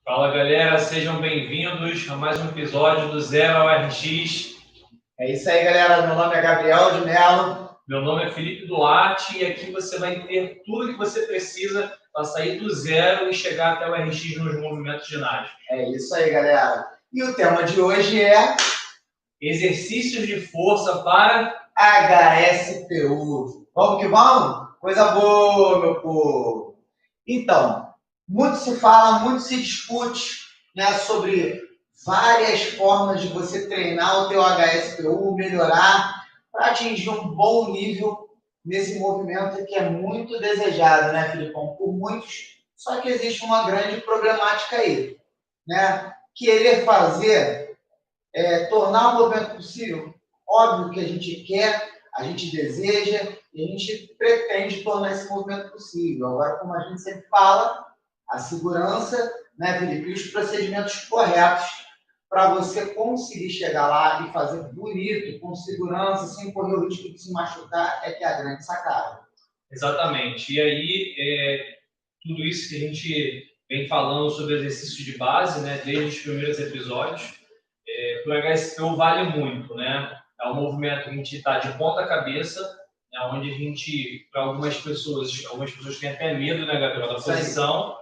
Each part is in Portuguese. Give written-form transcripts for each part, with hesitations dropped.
Fala galera, sejam bem-vindos a mais um episódio do Zero ao RX. É isso aí, galera. Meu nome é Gabriel de Mello. Meu nome é Felipe Duarte e aqui você vai ter tudo que você precisa para sair do zero e chegar até o RX nos movimentos ginásticos. É isso aí, galera. E o tema de hoje é exercícios de força para HSPU. Vamos que vamos? Coisa boa, meu povo. Então, muito se fala, muito se discute, né, sobre várias formas de você treinar o teu HSPU, melhorar para atingir um bom nível nesse movimento que é muito desejado, né, Filipão? Por muitos. Só que existe uma grande problemática aí, né? Querer fazer, tornar o movimento possível. Óbvio que a gente quer, a gente deseja e a gente pretende tornar esse movimento possível. Agora, como a gente sempre fala, a segurança, né, Felipe, e os procedimentos corretos para você conseguir chegar lá e fazer bonito, com segurança, sem correr o risco de se machucar, é que é a grande sacada. Exatamente. E aí, tudo isso que a gente vem falando sobre exercício de base, né, desde os primeiros episódios, para o HSPU vale muito, né? É um movimento que a gente está de ponta cabeça, né, onde a gente, para algumas pessoas têm até medo, né, Gabriel, da posição.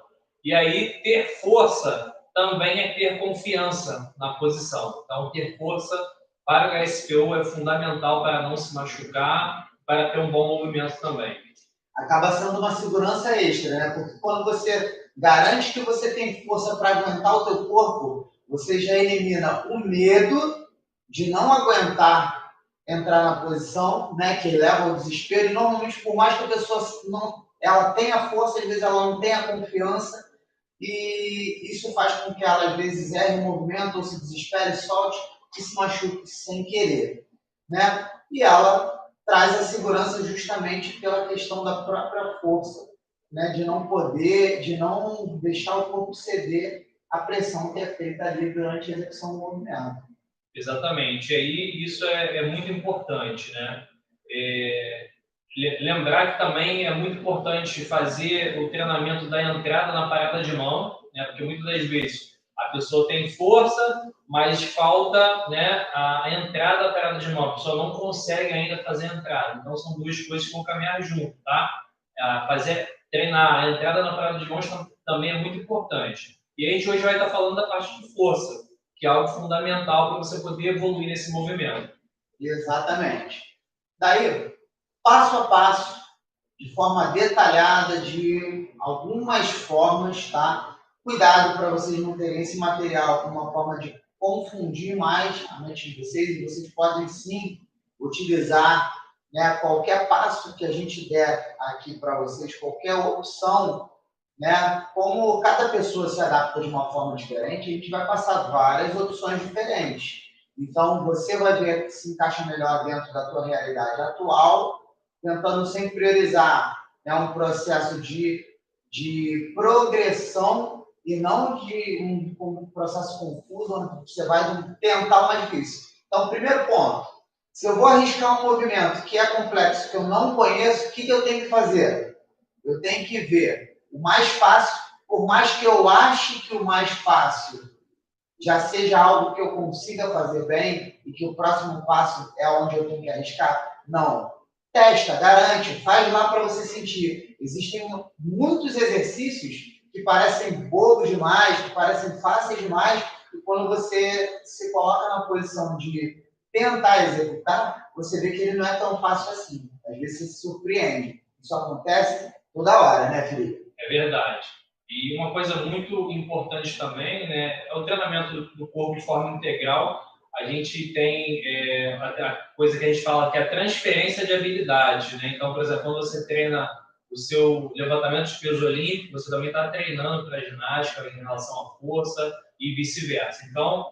E aí, ter força também é ter confiança na posição. Então, ter força para o HSPU é fundamental para não se machucar, para ter um bom movimento também. Acaba sendo uma segurança extra, né? Porque quando você garante que você tem força para aguentar o teu corpo, você já elimina o medo de não aguentar entrar na posição, né? Que leva ao desespero. E normalmente, por mais que a pessoa ela tenha força, às vezes ela não tenha confiança, e isso faz com que ela, às vezes, erre o movimento, ou se desespere, solte e se machuque sem querer, né? E ela traz a segurança justamente pela questão da própria força, né? De não poder, de não deixar o corpo ceder à pressão que é feita ali durante a execução do movimento. Exatamente. E aí isso é muito importante, né? Lembrar que também é muito importante fazer o treinamento da entrada na parada de mão, né? Porque muitas das vezes a pessoa tem força, mas falta, né, a entrada da parada de mão. A pessoa não consegue ainda fazer a entrada. Então são duas coisas que vão caminhar junto, tá? Treinar a entrada na parada de mão também é muito importante. E a gente hoje vai estar falando da parte de força, que é algo fundamental para você poder evoluir nesse movimento. Exatamente. Daí, passo a passo, de forma detalhada, de algumas formas, tá? Cuidado para vocês não terem esse material com uma forma de confundir mais a mente de vocês, e vocês podem sim utilizar, né, qualquer passo que a gente der aqui para vocês, qualquer opção, né? Como cada pessoa se adapta de uma forma diferente, a gente vai passar várias opções diferentes. Então, você vai ver que se encaixa melhor dentro da tua realidade atual, tentando sempre priorizar, né, um processo de progressão e não de um processo confuso, onde você vai tentar o mais difícil. Então, primeiro ponto, se eu vou arriscar um movimento que é complexo, que eu não conheço, o que eu tenho que fazer? Eu tenho que ver o mais fácil, por mais que eu ache que o mais fácil já seja algo que eu consiga fazer bem e que o próximo passo é onde eu tenho que arriscar. Não. Testa, garante, faz lá para você sentir. Existem muitos exercícios que parecem bobos demais, que parecem fáceis demais, e quando você se coloca na posição de tentar executar, você vê que ele não é tão fácil assim. Às vezes você se surpreende. Isso acontece toda hora, né, Felipe? É verdade. E uma coisa muito importante também, né, é o treinamento do corpo de forma integral. A gente tem a coisa que a gente fala que é a transferência de habilidade, né? Então, por exemplo, quando você treina o seu levantamento de peso olímpico, você também está treinando para a ginástica em relação à força e vice-versa. Então,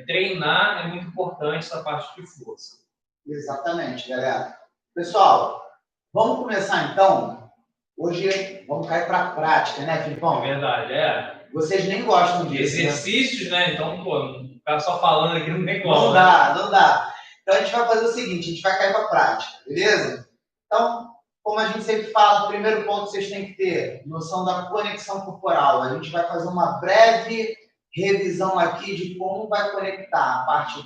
treinar é muito importante essa parte de força. Exatamente, galera. Pessoal, vamos começar então. Hoje vamos cair para a prática, né, Filipão? É verdade, Vocês nem gostam disso. Exercícios, né? Então, pô, ficar só falando aqui não tem como. Não dá, não dá. Então a gente vai fazer o seguinte, a gente vai cair para a prática, beleza? Então, como a gente sempre fala, o primeiro ponto que vocês têm que ter, noção da conexão corporal. A gente vai fazer uma breve revisão aqui de como vai conectar a parte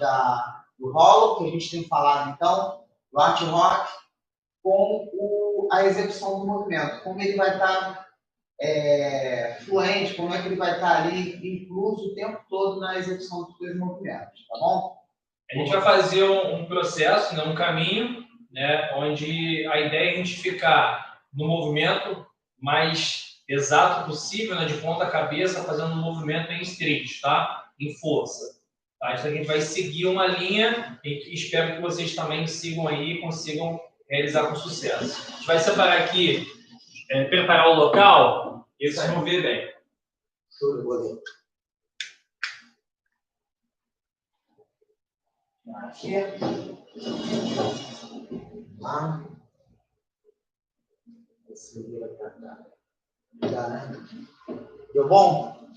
do hollow, que a gente tem falado, então, do art rock, com a execução do movimento. Como ele vai estar fluente, como é que ele vai estar ali incluso o tempo todo na execução dos dois movimentos, tá bom? A gente vai fazer um processo, né, um caminho, né, onde a ideia é a gente ficar no movimento mais exato possível, né, de ponta cabeça, fazendo um movimento em street, tá? Em força. Tá? Então a gente vai seguir uma linha e que espero que vocês também sigam aí e consigam realizar com sucesso. A gente vai separar aqui, preparar o local e vocês vão ver bem. Show de bola. Aqui. Lá. Esse vira pra cá. Já, né? Deu bom?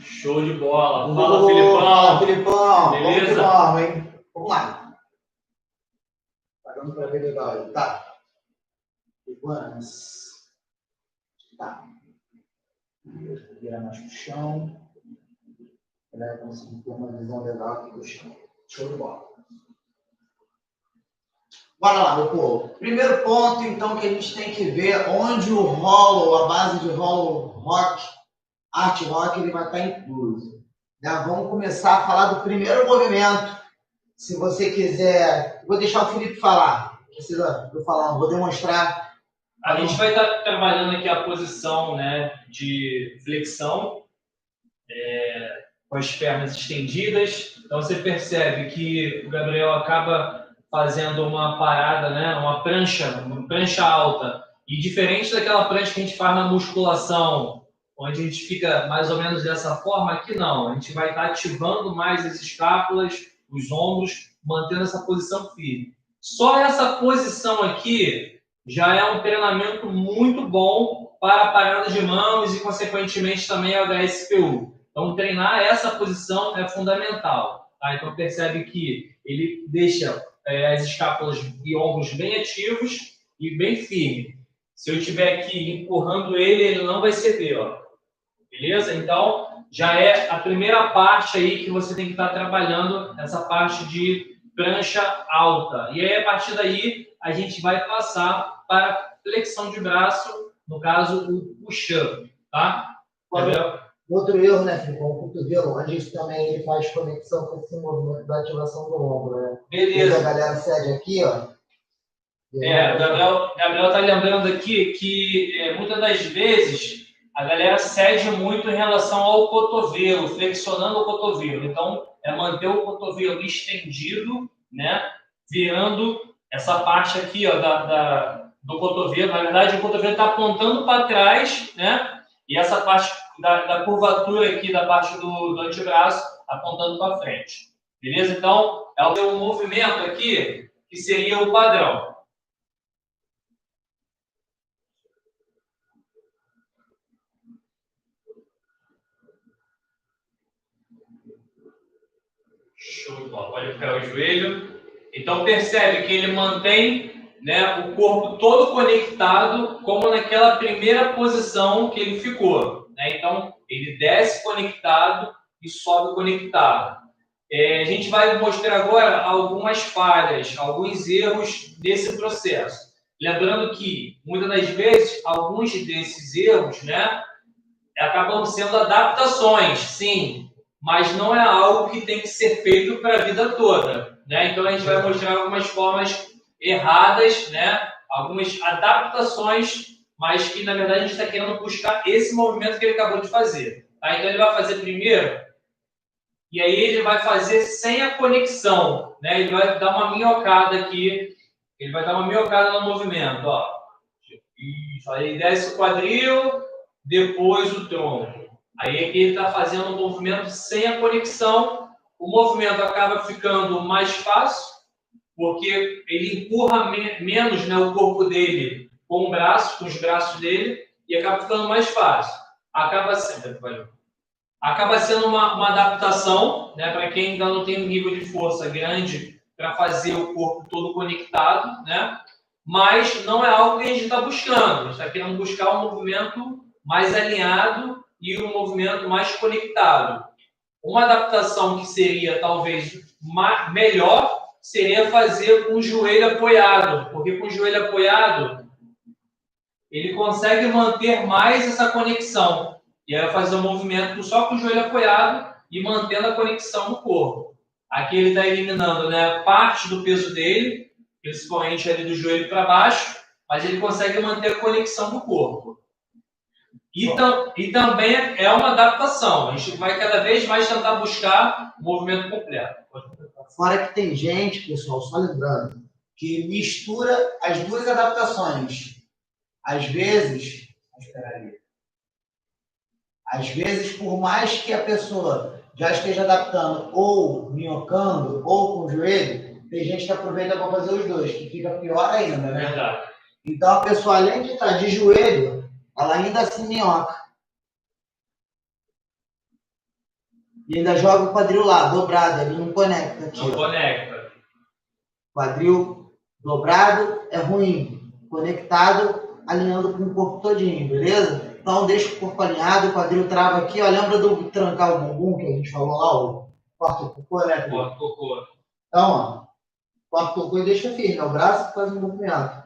Show de bola. Fala, Filipão. Fala, Filipão. Beleza? Vamos, hein? Vamos lá. Parando para ver legal. Tá. Iguanas. Tá. Vira mais pro chão. Para conseguir ter uma visão legal aqui do chão. Show de bola. Bora lá, meu povo. Primeiro ponto, então, que a gente tem que ver onde o hollow, a base de hollow rock, art rock, ele vai estar incluso. Né? Vamos começar a falar do primeiro movimento. Se você quiser... Vou deixar o Felipe falar. Não precisa eu falar, não. Vou demonstrar. A gente vai estar trabalhando aqui a posição, né, de flexão, com as pernas estendidas. Então você percebe que o Gabriel acaba fazendo uma parada, né, uma prancha alta. E diferente daquela prancha que a gente faz na musculação, onde a gente fica mais ou menos dessa forma, aqui não. A gente vai estar ativando mais as escápulas, os ombros, mantendo essa posição firme. Só essa posição aqui já é um treinamento muito bom para a parada de mãos e, consequentemente, também a HSPU. Então, treinar essa posição é fundamental. Tá? Então, percebe que ele deixa as escápulas e ombros bem ativos e bem firme. Se eu estiver aqui empurrando ele, ele não vai ceder. Ó. Beleza? Então, já é a primeira parte aí que você tem que estar trabalhando, essa parte de prancha alta. E aí, a partir daí, a gente vai passar para flexão de braço, no caso, o push-up, tá? Outro erro, né, Felipe? O cotovelo, onde isso também ele faz conexão com esse movimento da ativação do ombro, né? Beleza. A galera cede aqui, ó. O Gabriel tá lembrando aqui que muitas das vezes a galera cede muito em relação ao cotovelo, flexionando o cotovelo. Então, é manter o cotovelo estendido, né? Virando essa parte aqui, ó, do cotovelo. Na verdade, o cotovelo está apontando para trás, né? E essa parte da curvatura aqui, da parte do antebraço, apontando para frente. Beleza? Então, é o movimento aqui que seria o padrão. Show de bola. Pode ficar o joelho. Então, percebe que ele mantém, né, o corpo todo conectado, como naquela primeira posição que ele ficou. Né? Então, ele desce conectado e sobe conectado. A gente vai mostrar agora algumas falhas, alguns erros desse processo. Lembrando que, muitas das vezes, alguns desses erros, né, acabam sendo adaptações, sim, mas não é algo que tem que ser feito para a vida toda. Né? Então, a gente vai mostrar algumas formas erradas, né? Algumas adaptações, mas que, na verdade, a gente está querendo buscar esse movimento que ele acabou de fazer. Tá? Então, ele vai fazer primeiro, e aí ele vai fazer sem a conexão. Né? Ele vai dar uma minhocada aqui, ele vai dar uma minhocada no movimento. Ó. Isso, aí ele desce o quadril, depois o tronco. Aí aqui ele está fazendo um movimento sem a conexão, o movimento acaba ficando mais fácil, porque ele empurra menos, né, o corpo dele com os braços dele, e acaba ficando mais fácil. Acaba sendo uma adaptação, né, para quem ainda não tem um nível de força grande para fazer o corpo todo conectado, né? mas não é algo que a gente está buscando. A gente está querendo buscar um movimento mais alinhado e um movimento mais conectado. Uma adaptação que seria talvez melhor seria fazer com o joelho apoiado, porque com o joelho apoiado ele consegue manter mais essa conexão. E aí fazer um movimento só com o joelho apoiado e mantendo a conexão no corpo. Aqui ele está eliminando, né, parte do peso dele, principalmente ali do joelho para baixo, mas ele consegue manter a conexão no corpo. E também é uma adaptação. A gente vai cada vez mais tentar buscar o movimento completo. Fora que tem gente, pessoal, só lembrando, que mistura as duas adaptações. Às vezes, por mais que a pessoa já esteja adaptando ou minhocando ou com o joelho, tem gente que aproveita para fazer os dois, que fica pior ainda, né? Verdade. Então a pessoa, além de estar de joelho, ela ainda se minhoca. E ainda joga o quadril lá, dobrado, ele não conecta aqui. Não conecta. Quadril dobrado é ruim. Conectado, alinhando com o corpo todinho, beleza? Então deixa o corpo alinhado, o quadril trava aqui, ó. Lembra do trancar o bumbum que a gente falou lá, o quarto cocô, né? Quarto cocô. Então, ó, quarto cocô e deixa firme, é o braço que faz o movimento.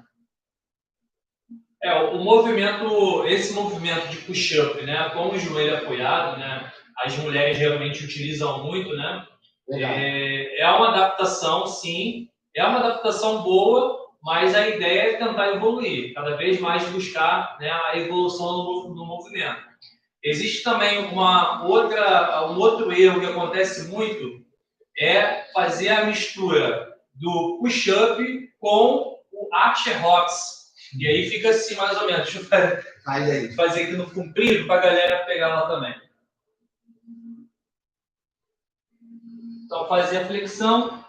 O movimento, esse movimento de push-up, né, com o joelho apoiado, né, as mulheres geralmente utilizam muito, né? É uma adaptação, sim, é uma adaptação boa, mas a ideia é tentar evoluir, cada vez mais buscar, né, a evolução no movimento. Existe também um outro erro que acontece muito, é fazer a mistura do push-up com o Archer Rocks. E aí fica assim, mais ou menos. Deixa eu fazer aqui no comprido para a galera pegar lá também. Então, fazer a flexão.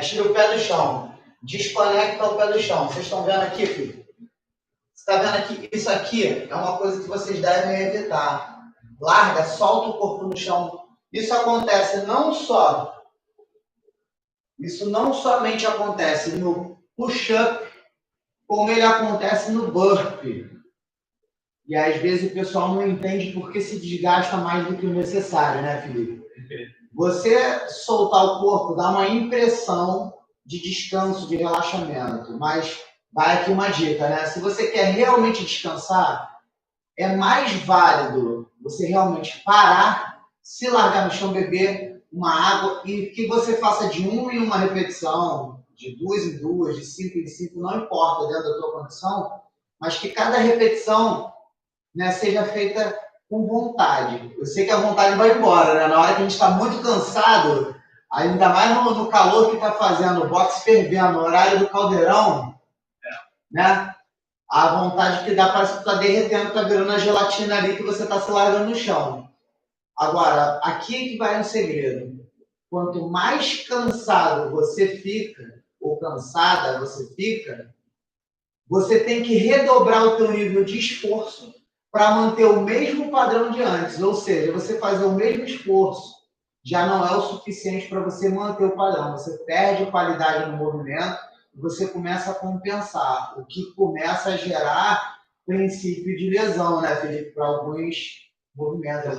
Tira o pé do chão. Desconecta o pé do chão. Vocês estão vendo aqui, filho? Você está vendo aqui? Isso aqui é uma coisa que vocês devem evitar. Larga, solta o corpo no chão. Isso não somente acontece no push-up, como ele acontece no burpee. E às vezes o pessoal não entende porque se desgasta mais do que o necessário, né, Felipe? Você soltar o corpo dá uma impressão de descanso, de relaxamento. Mas vai aqui uma dica, né? Se você quer realmente descansar, é mais válido você realmente parar, se largar no chão, beber uma água e que você faça de 1 em 1 repetição, de 2 em 2, de 5 em 5, não importa dentro da tua condição, mas que cada repetição, né, seja feita com vontade. Eu sei que a vontade vai embora, né? Na hora que a gente está muito cansado, ainda mais no calor que está fazendo, o boxe fervendo, no horário do caldeirão, né? A vontade que dá parece que está derretendo, está virando a gelatina ali que você está se largando no chão. Agora, aqui é que vai um segredo. Quanto mais cansado você fica, ou cansada você fica, você tem que redobrar o teu nível de esforço para manter o mesmo padrão de antes. Ou seja, você fazer o mesmo esforço já não é o suficiente para você manter o padrão. Você perde qualidade no movimento e você começa a compensar, o que começa a gerar princípio de lesão, né, Felipe, para alguns movimentos.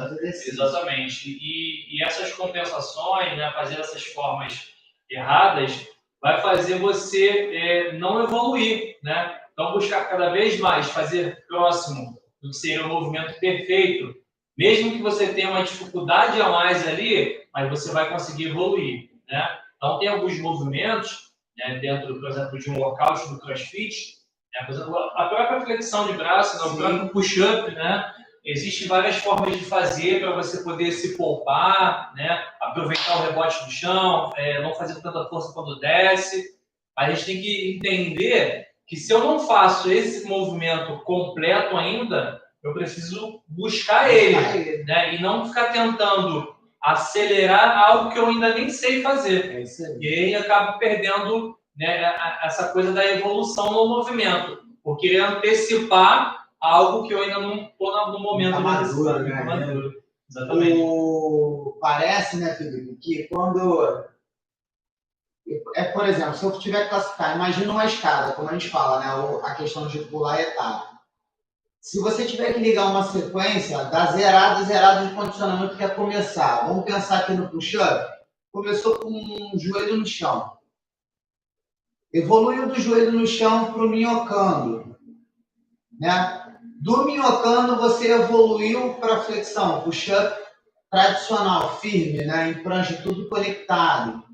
Exatamente. E essas compensações, né, fazer essas formas erradas, vai fazer você não evoluir, né? Então, buscar cada vez mais fazer próximo do que seria o movimento perfeito, mesmo que você tenha uma dificuldade a mais ali, mas você vai conseguir evoluir, né? Então, tem alguns movimentos, né, dentro, por exemplo, de um workout do CrossFit, né, por exemplo, a própria flexão de braço, né, o próprio push-up, né? Existem várias formas de fazer para você poder se poupar, né? Aproveitar o rebote do chão, não fazer tanta força quando desce. A gente tem que entender que se eu não faço esse movimento completo ainda, eu preciso buscar ele, né? E não ficar tentando acelerar algo que eu ainda nem sei fazer. E aí acabo perdendo, né, essa coisa da evolução no movimento, por querer antecipar algo que eu ainda não estou no momento maduro, né? Maduro. Exatamente. Parece, né, Felipe, que quando Por exemplo, se eu tiver que classificar, imagina uma escada, como a gente fala, né? A questão de pular etapa. Se você tiver que ligar uma sequência, da zerado de condicionamento que é começar. Vamos pensar aqui no push-up. Começou com um joelho no chão. Evoluiu do joelho no chão para o minhocando. Né? Do minhocando, você evoluiu para a flexão. Push-up tradicional, firme, né? Em prancha, tudo conectado.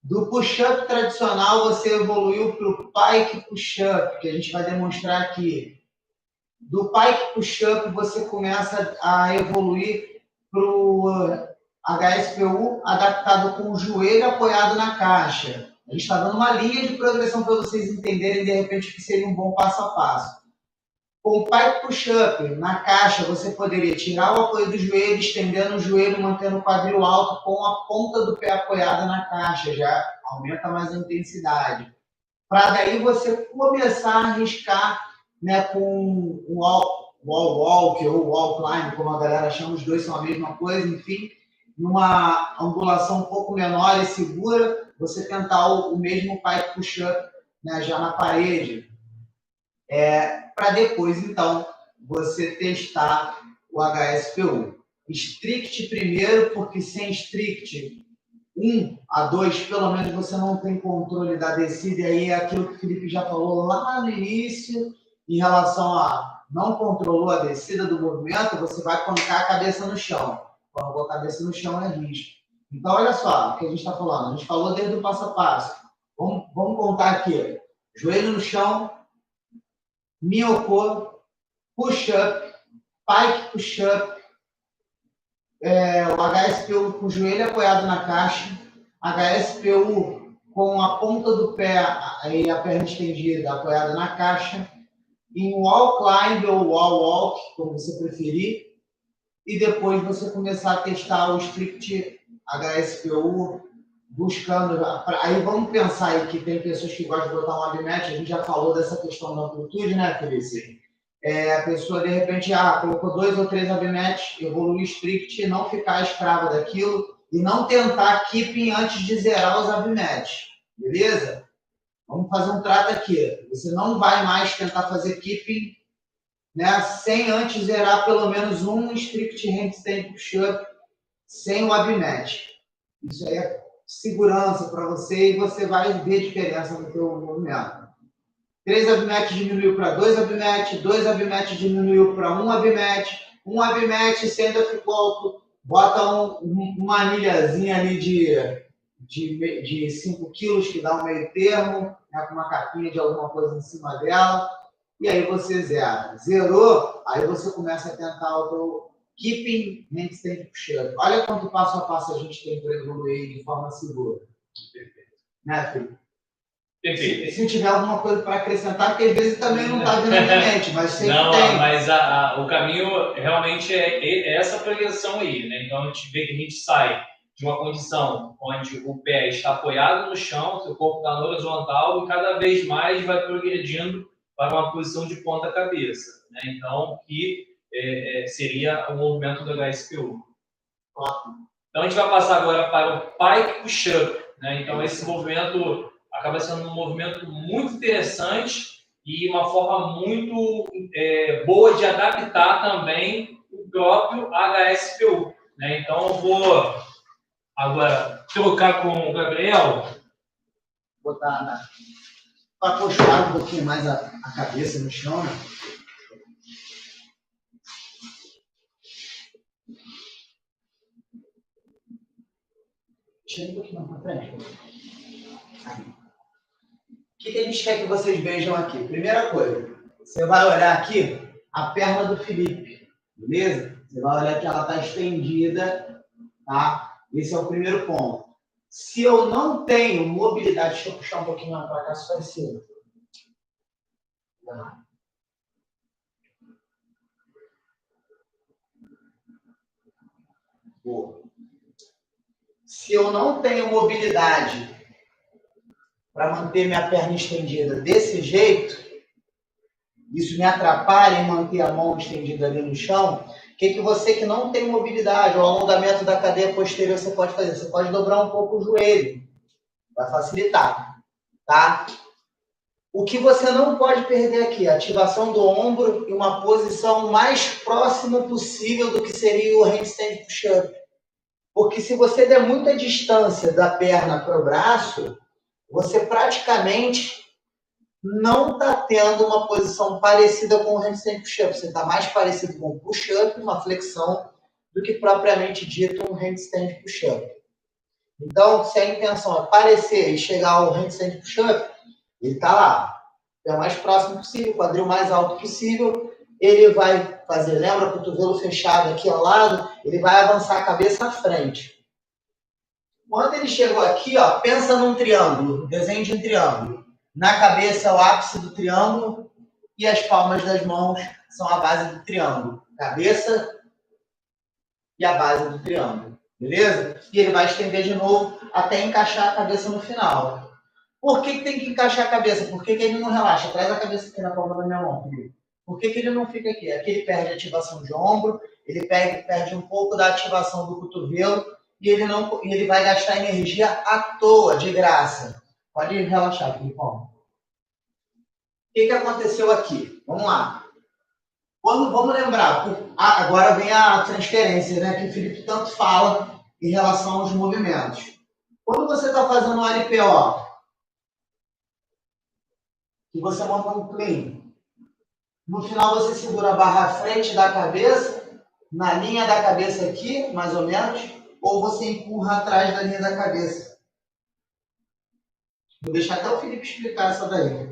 Do push-up tradicional, você evoluiu para o pike push-up, que a gente vai demonstrar aqui. Do pike push-up, você começa a evoluir para o HSPU adaptado com o joelho apoiado na caixa. A gente está dando uma linha de progressão para vocês entenderem, de repente, que seria um bom passo a passo. Com o pike push-up, na caixa, você poderia tirar o apoio do joelho, estendendo o joelho, mantendo o quadril alto, com a ponta do pé apoiada na caixa, já aumenta mais a intensidade. Para daí você começar a arriscar, né, com o wall walk ou wall climb, como a galera chama, os dois são a mesma coisa, enfim, numa angulação um pouco menor e segura, você tentar o mesmo pike push-up, né, já na parede. Para depois, então, você testar o HSPU. Strict primeiro, porque sem strict 1 a 2, pelo menos você não tem controle da descida, e aí é aquilo que o Felipe já falou lá no início, em relação a não controlou a descida do movimento, você vai colocar a cabeça no chão. Colocou a cabeça no chão é risco. Então, olha só o que a gente está falando. A gente falou desde o passo a passo. Vamos contar aqui. Joelho no chão, miocô, push-up, pike push-up, o HSPU com o joelho apoiado na caixa, HSPU com a ponta do pé e a perna estendida apoiada na caixa, em wall climb ou wall walk, como você preferir, e depois você começar a testar o strict HSPU, buscando. Aí vamos pensar aí que tem pessoas que gostam de botar um abmatch, a gente já falou dessa questão da amplitude, né, Felipe? A pessoa, de repente, colocou 2 ou 3 abmatch, evoluiu strict, não ficar escrava daquilo e não tentar keeping antes de zerar os abmatch, beleza? Vamos fazer um trato aqui. Você não vai mais tentar fazer keeping, né, sem antes zerar pelo menos um strict handstand push-up sem o abmatch. Isso aí é segurança para você e você vai ver diferença no seu movimento. 3 abmatch diminuiu para 2 abmatch, 2 abmatch diminuiu para 1 abmatch, 1 abmatch, você ainda ficou alto, bota uma anilhazinha ali de 5 quilos, que dá um meio termo, né, com uma capinha de alguma coisa em cima dela, e aí você zera. Zerou, aí você começa a tentar o teu keeping handstand push-up. Olha quanto passo a passo a gente tem para evoluir de forma segura. Perfeito. Né, Felipe? Perfeito. Se tiver alguma coisa para acrescentar, porque às vezes também não está vindo na minha mente, mas sempre não, tem. Mas o caminho realmente é essa progressão aí, né? Então a gente vê que a gente sai de uma condição onde o pé está apoiado no chão, seu corpo está no horizontal e cada vez mais vai progredindo para uma posição de ponta cabeça, né? Então, que seria o movimento do HSPU. Então a gente vai passar agora para o pike push-up, né? Então esse movimento acaba sendo um movimento muito interessante e uma forma muito boa de adaptar também o próprio HSPU, né? Então eu vou agora trocar com o Gabriel. Botar para puxar um pouquinho mais a cabeça no chão, né? Chega um pouquinho mais para frente. O que a gente quer que vocês vejam aqui? Primeira coisa, você vai olhar aqui a perna do Felipe, beleza? Você vai olhar que ela está estendida, tá? Esse é o primeiro ponto. Se eu não tenho mobilidade, deixa eu puxar um pouquinho mais para cá, só em cima. Boa. Se eu não tenho mobilidade para manter minha perna estendida desse jeito, isso me atrapalha em manter a mão estendida ali no chão, o que você que não tem mobilidade, o alongamento da cadeia posterior você pode fazer? Você pode dobrar um pouco o joelho. Vai facilitar, tá? O que você não pode perder aqui, a ativação do ombro em uma posição mais próxima possível do que seria o handstand push-up. Porque se você der muita distância da perna para o braço, você praticamente não está tendo uma posição parecida com o handstand push-up. Você está mais parecido com o push-up, uma flexão, do que propriamente dito um handstand push-up. Então, se a intenção é parecer e chegar ao handstand push-up, ele está lá, é o mais próximo possível, quadril mais alto possível. Ele vai fazer, lembra, cotovelo fechado aqui ao lado, ele vai avançar a cabeça à frente. Quando ele chegou aqui, ó, pensa num triângulo, desenho de um triângulo. Na cabeça é o ápice do triângulo e as palmas das mãos são a base do triângulo. Cabeça e a base do triângulo, beleza? E ele vai estender de novo até encaixar a cabeça no final. Por que tem que encaixar a cabeça? Por que ele não relaxa? Traz a cabeça aqui na palma da minha mão, filho. Por que ele não fica aqui? Aqui ele perde a ativação de ombro, ele perde um pouco da ativação do cotovelo e ele vai gastar energia à toa, de graça. Pode relaxar, Filipão. O que aconteceu aqui? Vamos lá. Vamos lembrar, agora vem a transferência, né, que o Felipe tanto fala em relação aos movimentos. Quando você está fazendo um LPO, que você monta um clean, no final você segura a barra à frente da cabeça, na linha da cabeça aqui, mais ou menos, ou você empurra atrás da linha da cabeça. Vou deixar até o Felipe explicar essa daí.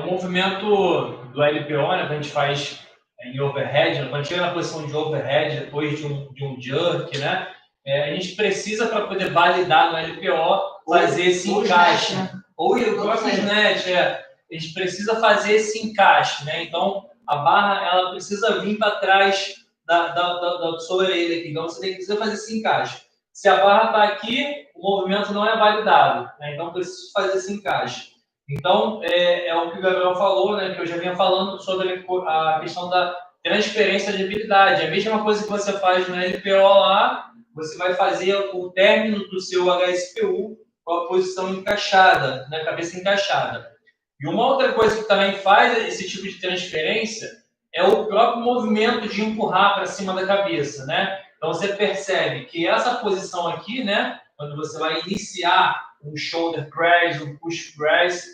O movimento do LPO, né, que a gente faz em overhead, quando chega na posição de overhead, depois de um jerk, né, a gente precisa, para poder validar no LPO, fazer esse encaixe. Ou o próprio snatch, a gente precisa fazer esse encaixe, né? Então, a barra ela precisa vir para trás da sua orelha aqui. Então, você precisa fazer esse encaixe. Se a barra está aqui, o movimento não é validado, né? Então, preciso fazer esse encaixe. Então, é o que o Gabriel falou, né? Que eu já vinha falando sobre a questão da transferência de habilidade. A mesma coisa que você faz no LPO lá, você vai fazer o término do seu HSPU com a posição encaixada, né? Cabeça encaixada. E uma outra coisa que também faz esse tipo de transferência é o próprio movimento de empurrar para cima da cabeça, né? Então, você percebe que essa posição aqui, né? Quando você vai iniciar um shoulder press, um push press,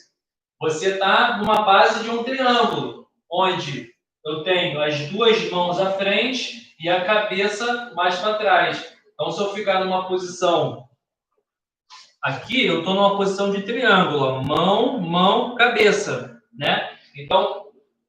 você está numa base de um triângulo, onde eu tenho as duas mãos à frente e a cabeça mais para trás. Então, se eu ficar numa posição aqui, eu estou numa posição de triângulo, mão, mão, cabeça, né? Então,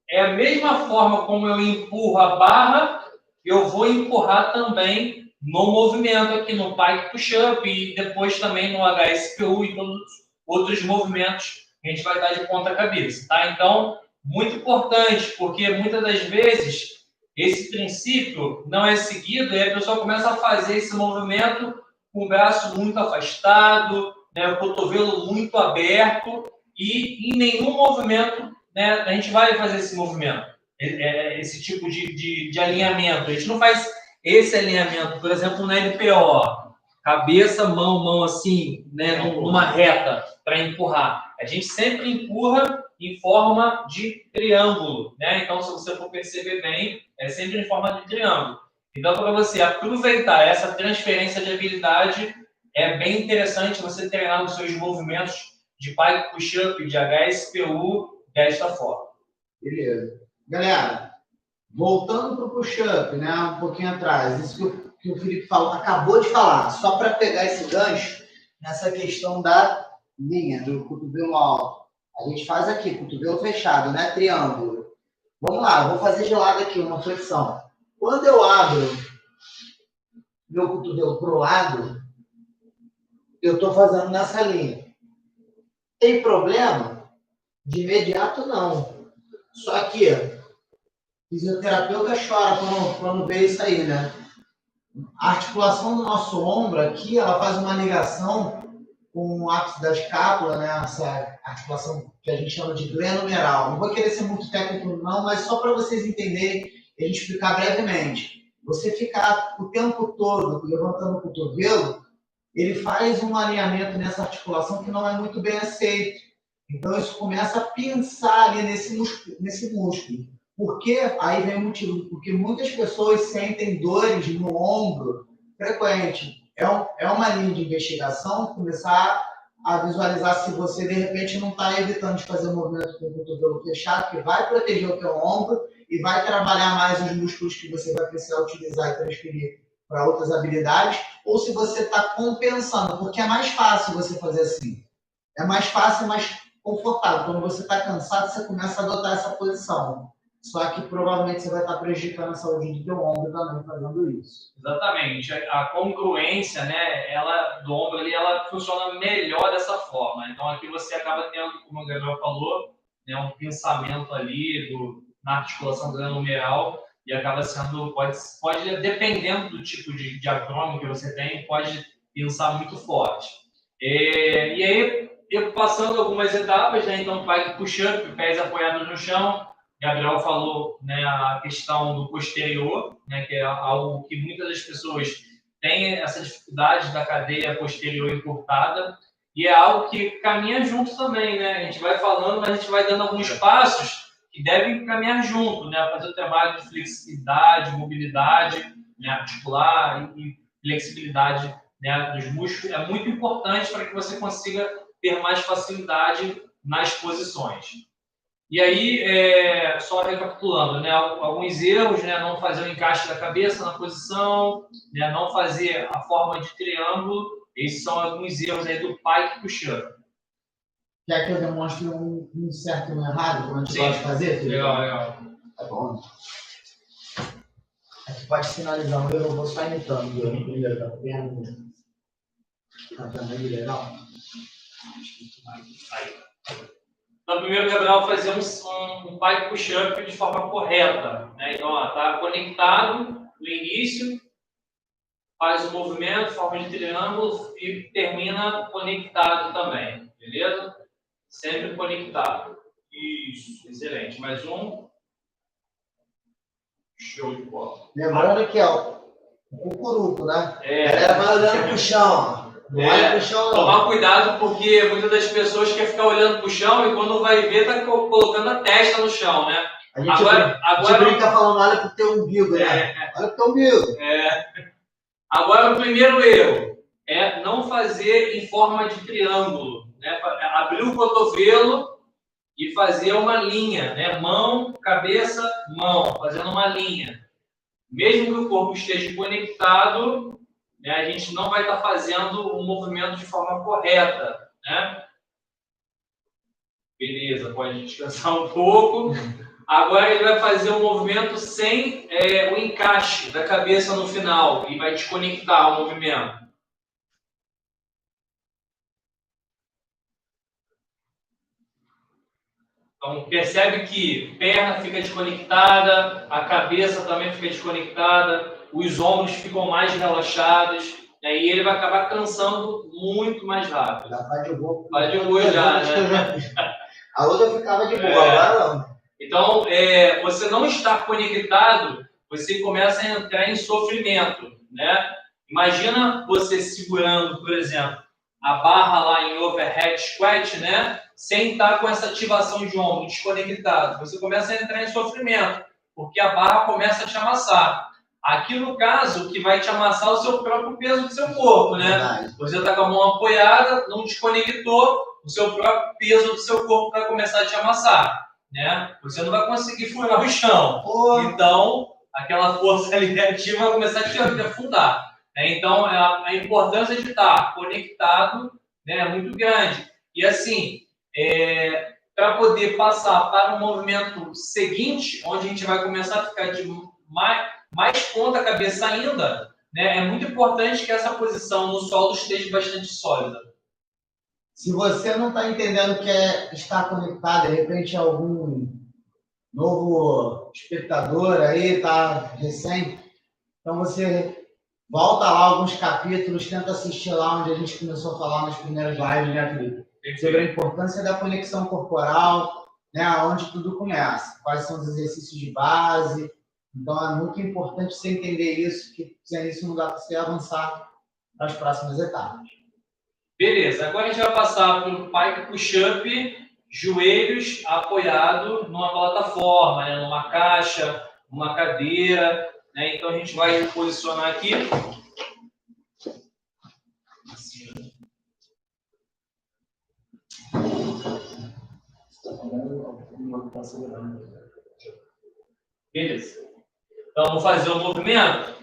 é a mesma forma como eu empurro a barra, eu vou empurrar também no movimento aqui, no pike push-up e depois também no HSPU e todos os outros movimentos que a gente vai dar de ponta cabeça, tá? Então, muito importante, porque muitas das vezes esse princípio não é seguido e a pessoa começa a fazer esse movimento com o braço muito afastado, né, o cotovelo muito aberto e em nenhum movimento, né, a gente vai fazer esse movimento, esse tipo de alinhamento. A gente não faz esse alinhamento, por exemplo, no LPO, cabeça, mão, mão assim, né, numa reta para empurrar. A gente sempre empurra em forma de triângulo, né? Então, se você for perceber bem, é sempre em forma de triângulo. Então, para você aproveitar essa transferência de habilidade, é bem interessante você treinar os seus movimentos de pike push-up, de HSPU, desta forma. Beleza. Galera, voltando para o push-up, né, um pouquinho atrás, isso que o Felipe falou, acabou de falar, só para pegar esse gancho nessa questão da linha, do cotovelo alto. A gente faz aqui, cotovelo fechado, né, triângulo. Vamos lá, eu vou fazer de lado aqui uma flexão. Quando eu abro meu cotovelo para o lado, eu estou fazendo nessa linha. Tem problema? De imediato, não. Só que fisioterapeuta chora quando vê isso aí, né? A articulação do nosso ombro aqui, ela faz uma ligação com o ápice da escápula, né? Essa articulação que a gente chama de glenomeral. Não vou querer ser muito técnico, não, mas só para vocês entenderem e a gente explicar brevemente. Você ficar o tempo todo levantando o cotovelo, ele faz um alinhamento nessa articulação que não é muito bem aceito. Então, isso começa a pinçar ali nesse músculo. Por quê? Aí vem o motivo. Porque muitas pessoas sentem dores no ombro frequente. É uma linha de investigação começar a visualizar se você, de repente, não está evitando de fazer movimento com o cotovelo fechado, que vai proteger o teu ombro e vai trabalhar mais os músculos que você vai precisar utilizar e transferir para outras habilidades, ou se você está compensando, porque é mais fácil você fazer assim. É mais fácil, mais confortável. Quando você está cansado, você começa a adotar essa posição. Só que provavelmente você vai estar prejudicando a saúde do teu ombro também fazendo isso. Exatamente. A congruência, né, do ombro ali, ela funciona melhor dessa forma. Então aqui você acaba tendo, como o Gabriel falou, né, um pensamento ali na articulação granumeral e acaba sendo, pode dependendo do tipo de abdômen que você tem, pode pensar muito forte. E aí, eu passando algumas etapas, né, então vai puxando, pés apoiados no chão. Gabriel falou, né, a questão do posterior, né, que é algo que muitas das pessoas têm essa dificuldade da cadeia posterior encurtada, e é algo que caminha junto também, né? A gente vai falando, mas a gente vai dando alguns passos que devem caminhar junto, né? Fazer o trabalho de flexibilidade, mobilidade, né, articular e flexibilidade, né, dos músculos é muito importante para que você consiga ter mais facilidade nas posições. E aí, só recapitulando, né, alguns erros, né, não fazer o encaixe da cabeça na posição, né, não fazer a forma de triângulo, esses são alguns erros aí do pike push-up. Quer que eu demonstre um certo e um errado, como a gente gosta de fazer? Filho? Legal. Tá bom. Aqui pode sinalizar, eu vou só imitando o primeiro da perna. Tá vendo aí, legal? Aí. Então, primeiro, Gabriel, fazer um pike push-up de forma correta, né? Então, está conectado no início, faz o movimento, forma de triângulo e termina conectado também, beleza? Sempre conectado. Isso, excelente. Mais um. Show de bola. Lembrando que, ó, o cucuruco, né? A galera vai olhando pro chão, ó. Não olha pro chão, não. Tomar cuidado, porque muitas das pessoas querem ficar olhando pro chão e quando vai ver, tá colocando a testa no chão, né? A gente brinca falando, olha pro teu umbigo, né? Olha pro teu umbigo. Agora, o primeiro erro é não fazer em forma de triângulo, né? Abrir o cotovelo e fazer uma linha, né? Mão, cabeça, mão, fazendo uma linha. Mesmo que o corpo esteja conectado, né, a gente não vai estar fazendo o movimento de forma correta, né? Beleza, pode descansar um pouco. Agora ele vai fazer um movimento sem o encaixe da cabeça no final e vai desconectar o movimento. Então, percebe que perna fica desconectada, a cabeça também fica desconectada, os ombros ficam mais relaxados, e aí ele vai acabar cansando muito mais rápido. Já vai de boa. Vai de boa já, né? A outra ficava de boa, agora não. Então, você não estar conectado, você começa a entrar em sofrimento, né? Imagina você segurando, por exemplo, a barra lá em overhead squat, né? Sem estar com essa ativação de ombro, desconectado. Você começa a entrar em sofrimento, porque a barra começa a te amassar. Aqui, no caso, que vai te amassar o seu próprio peso do seu corpo, né? Verdade. Você está com a mão apoiada, não desconectou, o seu próprio peso do seu corpo vai começar a te amassar, né? Você não vai conseguir furar o chão. Então, aquela força ali ativa vai começar a te afundar. Então, a importância de estar conectado, né, é muito grande. E assim, para poder passar para o movimento seguinte, onde a gente vai começar a ficar de mais ponta cabeça ainda, né, é muito importante que essa posição no solo esteja bastante sólida. Se você não está entendendo que é estar conectado, de repente algum novo espectador aí, tá recém, então você volta lá alguns capítulos, tenta assistir lá onde a gente começou a falar nas primeiras lives, né, Felipe? Sobre a importância da conexão corporal, né, onde tudo começa, quais são os exercícios de base. Então é muito importante você entender isso, que sem isso não dá para você avançar para as próximas etapas. Beleza, agora a gente vai passar para o pike push-up, joelhos apoiado numa plataforma, né? Numa caixa, numa cadeira, né? Então a gente vai posicionar aqui. Beleza. Então vou fazer o movimento.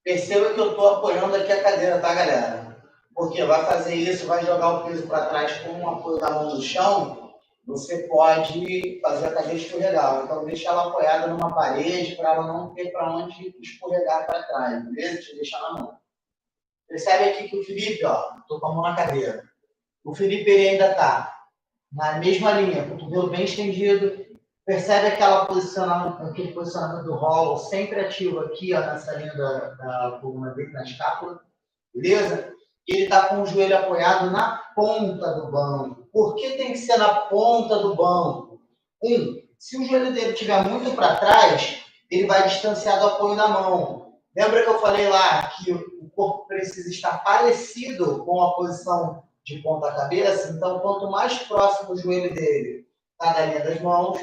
Perceba que eu estou apoiando aqui a cadeira, tá, galera? Porque vai fazer isso, vai jogar o peso para trás com o apoio da mão no chão, você pode fazer a cadeira escorregar. Então deixa ela apoiada numa parede para ela não ter para onde escorregar para trás, beleza? Deixa eu deixar na mão. Percebe aqui que o Felipe, ó, estou com a mão na cadeira. O Felipe ele ainda está na mesma linha, cotovelo bem estendido. Percebe aquele posicionamento do hollow sempre ativo aqui, ó, nessa linha da coluna dele, na escápula, beleza? E ele está com o joelho apoiado na ponta do banco. Por que tem que ser na ponta do banco? Se o joelho dele estiver muito para trás, ele vai distanciar do apoio da mão. Lembra que eu falei lá que o corpo precisa estar parecido com a posição de ponta cabeça? Então, quanto mais próximo o joelho dele está da linha das mãos,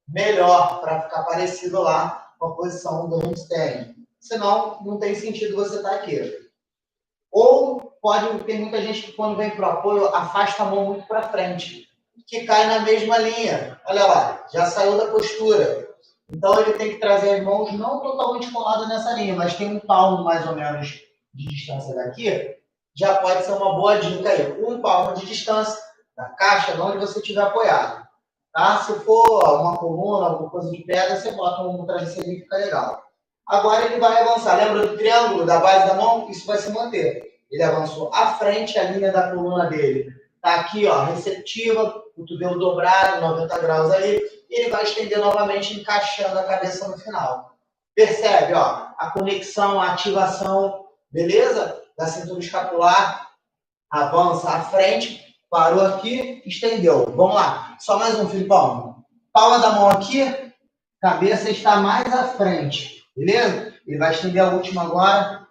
melhor para ficar parecido lá com a posição do handstand. Senão, não tem sentido você estar aqui. Ou tem muita gente que quando vem para o apoio, afasta a mão muito para frente, que cai na mesma linha. Olha lá, já saiu da postura. Então, ele tem que trazer as mãos não totalmente coladas nessa linha, mas tem um palmo mais ou menos de distância daqui. Já pode ser uma boa dica aí. Um palmo de distância da caixa, de onde você estiver apoiado. Tá? Se for uma coluna, alguma coisa de pedra, você bota um travesseiro e fica legal. Agora ele vai avançar. Lembra do triângulo da base da mão? Isso vai se manter. Ele avançou à frente, a linha da coluna dele está aqui, ó, receptiva, cotovelo dobrado, 90 graus aí. E ele vai estender novamente, encaixando a cabeça no final. Percebe, ó, a conexão, a ativação, beleza? Da cintura escapular. Avança à frente. Parou aqui, estendeu. Vamos lá. Só mais um, Filipão. Palma da mão aqui, cabeça está mais à frente. Beleza? Ele vai estender a última agora.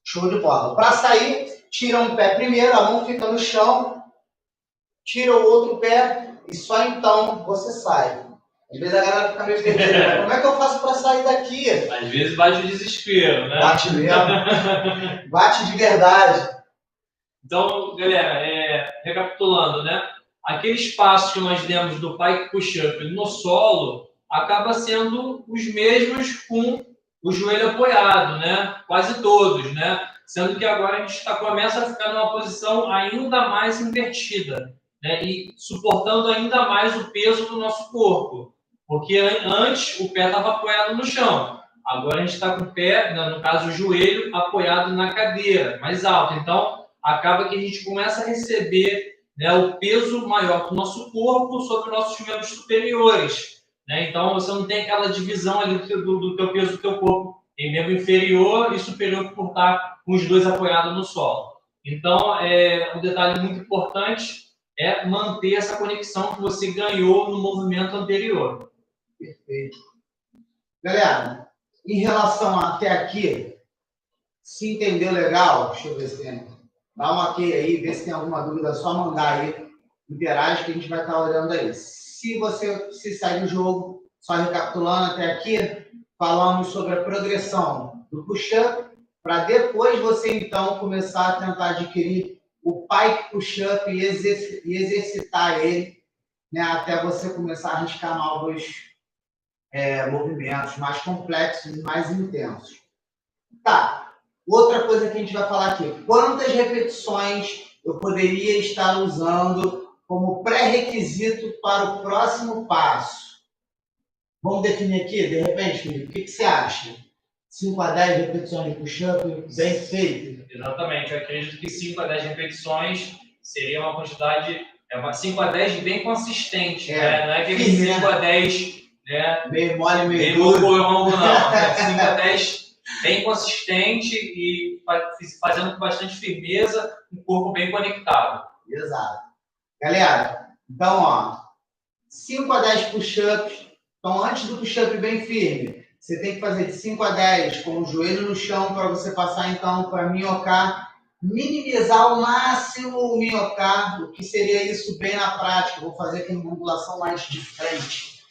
Show de bola. Para sair, tira um pé primeiro, a mão fica no chão. Tira o outro pé e só então você sai. Às vezes a galera fica meio perdida. Como é que eu faço para sair daqui? Às vezes bate o desespero, né? Bate mesmo. Bate de verdade. Então, galera, recapitulando, né? Aqueles passos que nós demos do pike push-up no solo acaba sendo os mesmos com o joelho apoiado, né? Quase todos, né? Sendo que agora a gente começa a ficar numa posição ainda mais invertida, né? E suportando ainda mais o peso do nosso corpo. Porque antes o pé estava apoiado no chão. Agora a gente está com o pé, no caso o joelho, apoiado na cadeira, mais alto. Então, acaba que a gente começa a receber, né, o peso maior do nosso corpo sobre nossos membros superiores. Né? Então, você não tem aquela divisão ali do teu peso do teu corpo em membro inferior e superior por estar com os dois apoiados no solo. Então, um detalhe muito importante é manter essa conexão que você ganhou no movimento anterior. Perfeito. Galera, em relação até aqui, se entendeu legal, deixa eu ver se tem. Dá um ok aí, vê se tem alguma dúvida, é só mandar aí. Interage que a gente vai estar olhando aí. Se você se sair do jogo, só recapitulando até aqui, falamos sobre a progressão do push-up, para depois você então começar a tentar adquirir o pike push-up e exercitar ele, né, até você começar a arriscar novos movimentos mais complexos e mais intensos. Tá. Outra coisa que a gente vai falar aqui. Quantas repetições eu poderia estar usando como pré-requisito para o próximo passo? Vamos definir aqui, de repente, Felipe, o que você acha? 5 a 10 repetições de push-up bem feito? Exatamente. Eu acredito que 5 a 10 repetições seria uma quantidade, 5 a 10 bem consistente. Né? Não é aquele 5 a 10... Né? Meio mole, meio duro. Não. 5 a 10 bem consistente e fazendo com bastante firmeza, um corpo bem conectado. Exato. Galera, então, ó, 5 a 10 push-ups. Então, antes do push-up bem firme, Você tem que fazer de 5 a 10 com o joelho no chão para você passar, então, para minhocar, minimizar ao máximo o minhocar, o que seria isso bem na prática. Vou fazer aqui uma angulação mais de frente,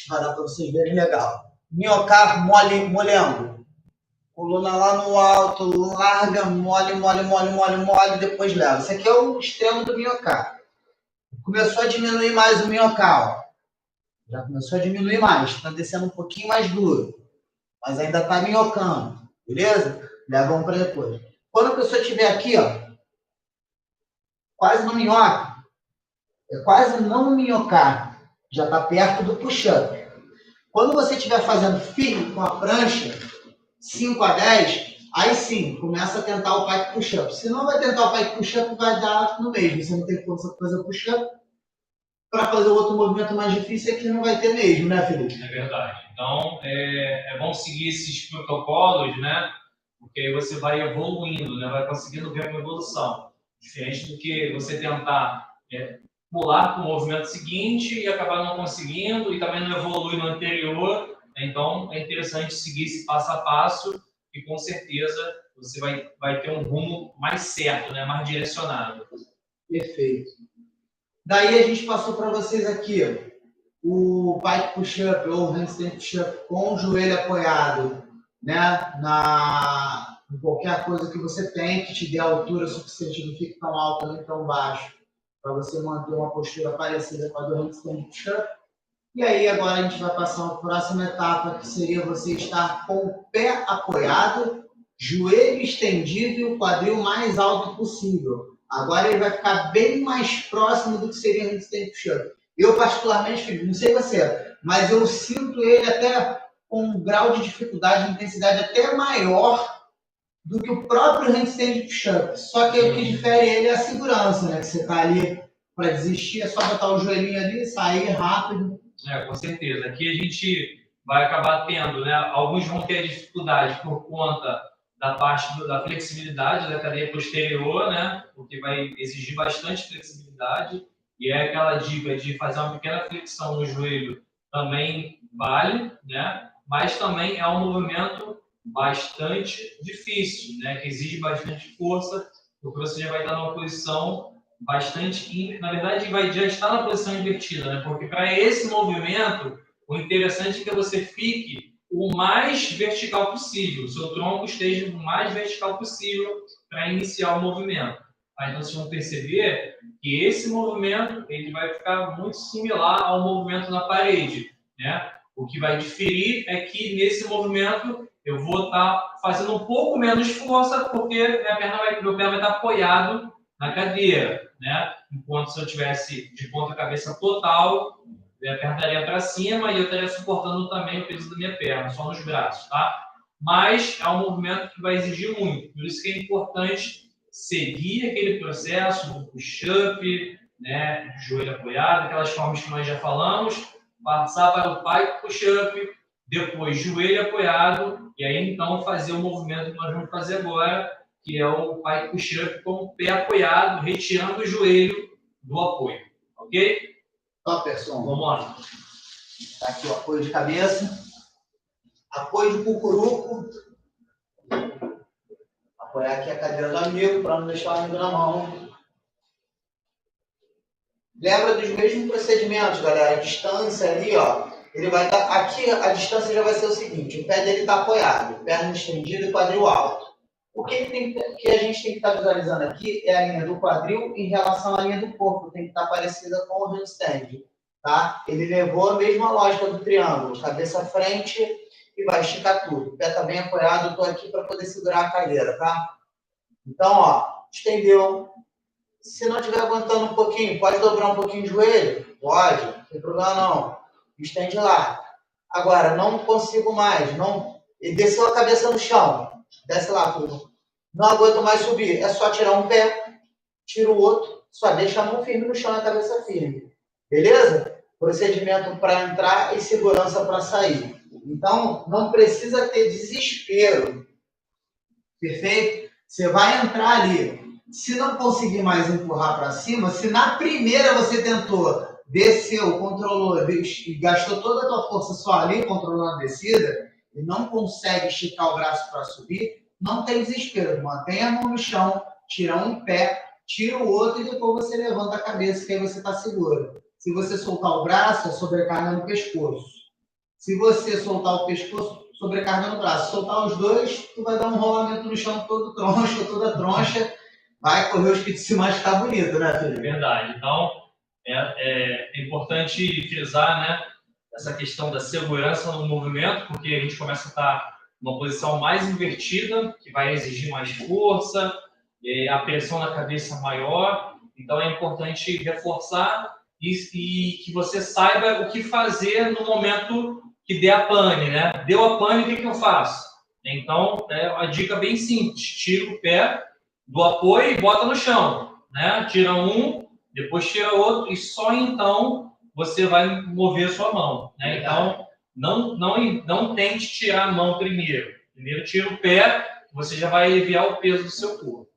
para dar para vocês verem legal. Minhocar molhando. Coluna lá no alto, larga, mole, depois leva. Esse aqui é o extremo do minhocar. Começou a diminuir mais o minhocar, ó. Já começou a diminuir mais, está descendo um pouquinho mais duro. Mas ainda está minhocando, beleza? Leva um para depois. Quando a pessoa estiver aqui, ó, quase no minhoca, é quase não minhocar, já está perto do push-up. Quando você estiver fazendo firme com a prancha, 5 a 10, aí sim, começa a tentar o pike push-up. Se não vai tentar o pike push-up, vai dar no mesmo. Você não tem força para fazer o push-up. Para fazer o outro movimento mais difícil, aqui não vai ter mesmo, né, Felipe? É verdade. Então, é bom seguir esses protocolos, né? Porque aí você vai evoluindo, né? Vai conseguindo ver uma evolução. Diferente do que você tentar pular para o movimento seguinte e acabar não conseguindo e também não evoluir no anterior. Então, é interessante seguir esse passo a passo e, com certeza, você vai ter um rumo mais certo, né? Mais direcionado. Perfeito. Daí a gente passou para vocês aqui o pike push-up ou handstand push-up com o joelho apoiado, né? Em qualquer coisa que você tem que te dê altura suficiente, não fique tão alto nem tão baixo, para você manter uma postura parecida com a do handstand push-up. E aí agora a gente vai passar para a próxima etapa, que seria você estar com o pé apoiado, joelho estendido e o quadril mais alto possível. Agora ele vai ficar bem mais próximo do que seria o handstand push-up. Eu, particularmente, Felipe, não sei você, mas eu sinto ele até com um grau de dificuldade, de intensidade até maior do que o próprio handstand push-up. Só que o que difere ele é a segurança, né? Que você está ali para desistir, é só botar o joelhinho ali, sair rápido. Com certeza. Aqui a gente vai acabar tendo, né? Alguns vão ter dificuldade por conta da parte da flexibilidade da cadeia posterior, né? O que vai exigir bastante flexibilidade. E é aquela dica de fazer uma pequena flexão no joelho também vale, né? Mas também é um movimento bastante difícil, né? Que exige bastante força, porque você já vai estar numa posição bastante, na verdade, já estar na posição invertida, né? Porque para esse movimento, o interessante é que você fique o mais vertical possível, o seu tronco esteja o mais vertical possível para iniciar o movimento. Aí vocês vão perceber que esse movimento ele vai ficar muito similar ao movimento na parede, né? O que vai diferir é que nesse movimento eu vou estar fazendo um pouco menos força, porque meu pé vai estar apoiado na cadeira, né? Enquanto se eu tivesse de ponta cabeça total, eu apertaria para cima e eu estaria suportando também o peso da minha perna, só nos braços, tá? Mas é um movimento que vai exigir muito, por isso que é importante seguir aquele processo do push-up, né? Joelho apoiado, aquelas formas que nós já falamos, passar para o pike push-up, depois joelho apoiado, e aí então fazer o movimento que nós vamos fazer agora, que é o pike push-up com o pé apoiado, retirando o joelho do apoio. Ok? Top, pessoal. Vamos lá. Tá aqui o apoio de cabeça. Apoio de cucuruco. Apoiar aqui a cadeira do amigo, para não deixar o amigo na mão. Lembra dos mesmos procedimentos, galera. A distância ali, ó. Ele vai estar... Aqui a distância já vai ser o seguinte. O pé dele está apoiado. Perna estendida e quadril alto. O que a gente tem que estar visualizando aqui é a linha do quadril em relação à linha do corpo. Tem que estar parecida com o handstand, tá? Ele levou a mesma lógica do triângulo. Cabeça à frente e vai esticar tudo. O pé está bem apoiado. Eu estou aqui para poder segurar a cadeira, tá? Então, ó, estendeu. Se não estiver aguentando um pouquinho, pode dobrar um pouquinho de joelho? Pode, não tem problema não. Estende lá. Agora, não consigo mais. Não... E desceu a cabeça no chão. Desce lá, tudo. Não aguento mais subir. É só tirar um pé, tira o outro, só deixa a mão firme no chão e a cabeça firme. Beleza? Procedimento para entrar e segurança para sair. Então, não precisa ter desespero. Perfeito? Você vai entrar ali. Se não conseguir mais empurrar para cima, se na primeira você tentou, desceu, controlou e gastou toda a tua força só ali, controlando a descida, e não consegue esticar o braço para subir, não tem desespero. Mantém a mão no chão, tira um pé, tira o outro e depois você levanta a cabeça, que aí você está seguro. Se você soltar o braço, é sobrecarga no pescoço. Se você soltar o pescoço, sobrecarga no braço. Soltar os dois, tu vai dar um rolamento no chão todo troncho, toda troncha. Vai correr o espírito se machucar bonito, né, filho? Verdade. Então, é importante frisar, né, essa questão da segurança no movimento, porque a gente começa a estar numa posição mais invertida, que vai exigir mais força, a pressão na cabeça maior. Então, é importante reforçar e que você saiba o que fazer no momento que der a pane, né? Deu a pane, o que eu faço? Então, é uma dica bem simples. Tira o pé do apoio e bota no chão, né? Tira um, depois tira outro e só então você vai mover a sua mão, né? Então, não tente tirar a mão primeiro. Primeiro tira o pé, você já vai aliviar o peso do seu corpo.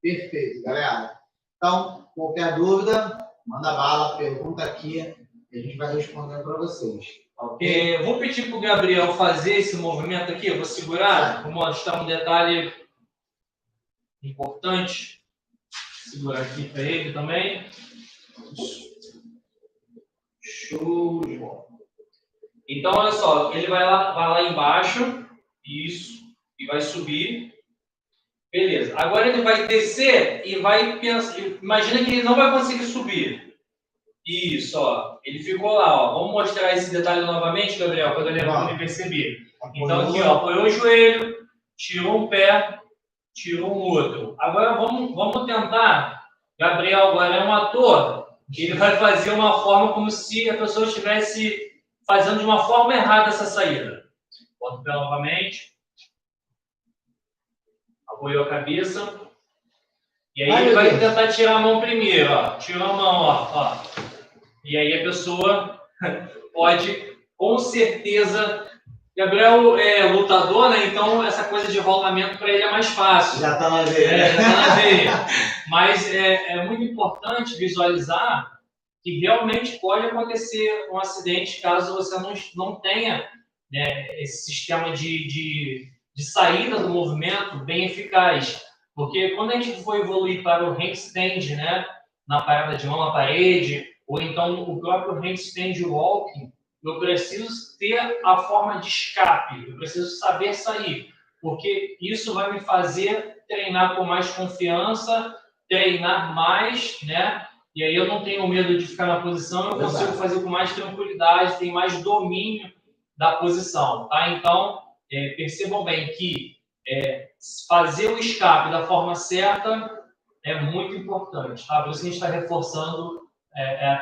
Perfeito, galera. Então, qualquer dúvida, manda bala, pergunta aqui e a gente vai respondendo para vocês. Okay? Vou pedir para o Gabriel fazer esse movimento aqui, eu vou segurar, vou mostrar um detalhe importante. Segurar aqui para ele também. Show de bola. Então, olha só, ele vai lá embaixo, isso, e vai subir. Beleza. Agora ele vai descer e vai pensar. Imagina que ele não vai conseguir subir. Isso, ó. Ele ficou lá, ó. Vamos mostrar esse detalhe novamente, Gabriel, para ele perceber. Então, aqui, ó, apoiou o joelho, tirou um pé, tirou um outro. Agora vamos tentar. Gabriel agora é um ator. Ele vai fazer uma forma como se a pessoa estivesse fazendo de uma forma errada essa saída. Bota o pé novamente. Apoiou a cabeça. E aí ele vai tentar tirar a mão primeiro, ó. Tirou a mão, ó. E aí a pessoa pode, com certeza... Gabriel é lutador, né? Então essa coisa de rolamento para ele é mais fácil. Já está na veia. Já está na veia. Mas é muito importante visualizar que realmente pode acontecer um acidente caso você não tenha, né, esse sistema de saída do movimento bem eficaz. Porque quando a gente for evoluir para o handstand, né, na parada de mão na parede, ou então o próprio handstand walking, eu preciso ter a forma de escape, eu preciso saber sair, porque isso vai me fazer treinar com mais confiança, treinar mais, né? E aí eu não tenho medo de ficar na posição, eu consigo fazer com mais tranquilidade, tenho mais domínio da posição, tá? Então, percebam bem que fazer o escape da forma certa é muito importante, tá? Por isso que a gente está reforçando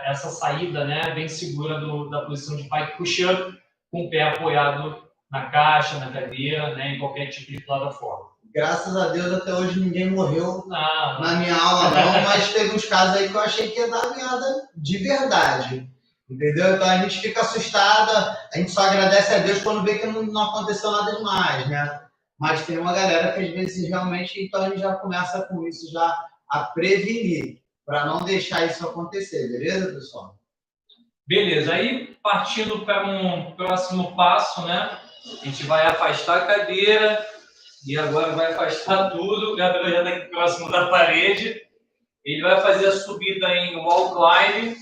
essa saída, né, bem segura da posição de pike push-up, com o pé apoiado na caixa, na cadeira, né, em qualquer tipo de plataforma. Graças a Deus, até hoje ninguém morreu na minha aula, não, mas teve uns casos aí que eu achei que ia dar merda de verdade. Entendeu? Então a gente fica assustada, a gente só agradece a Deus quando vê que não aconteceu nada demais, né? Mas tem uma galera que às vezes realmente, então a gente já começa com isso já a prevenir, para não deixar isso acontecer, beleza, pessoal? Beleza, aí partindo para um próximo passo, né? A gente vai afastar a cadeira e agora vai afastar tudo. O Gabriel já está aqui próximo da parede. Ele vai fazer a subida em wall climb.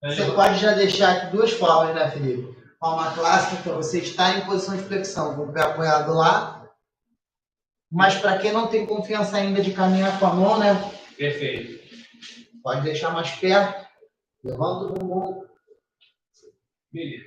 Você pode já deixar aqui duas formas, né, Felipe? Forma clássica, que é você estar em posição de flexão, com o pé apoiado lá. Mas para quem não tem confiança ainda de caminhar com a mão, né? Perfeito. Pode deixar mais perto. Levanta o bumbum. Beleza.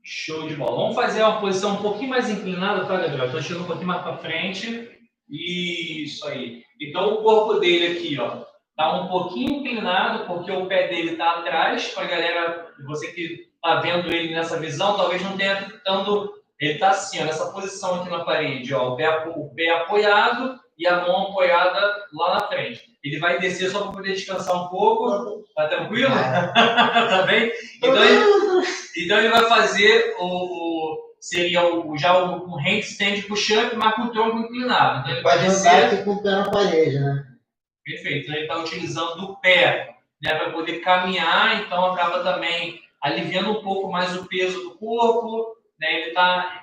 Show de bola. Vamos fazer uma posição um pouquinho mais inclinada, tá, Gabriel? Estou chegando um pouquinho mais para frente. Isso aí. Então o corpo dele aqui, ó, tá um pouquinho inclinado, porque o pé dele tá atrás. Para a galera, você que tá vendo ele nessa visão, talvez não tenha tanto. Ele tá assim, ó, nessa posição aqui na parede, ó, o pé apoiado e a mão apoiada lá na frente. Ele vai descer só para poder descansar um pouco. Tá tranquilo? Tá bem? Então ele vai fazer um handstand push-up, mas com o tronco inclinado. Então ele vai descer aqui com o pé na parede, né? Perfeito. Então ele está utilizando o pé, né, para poder caminhar, então acaba também aliviando um pouco mais o peso do corpo, né?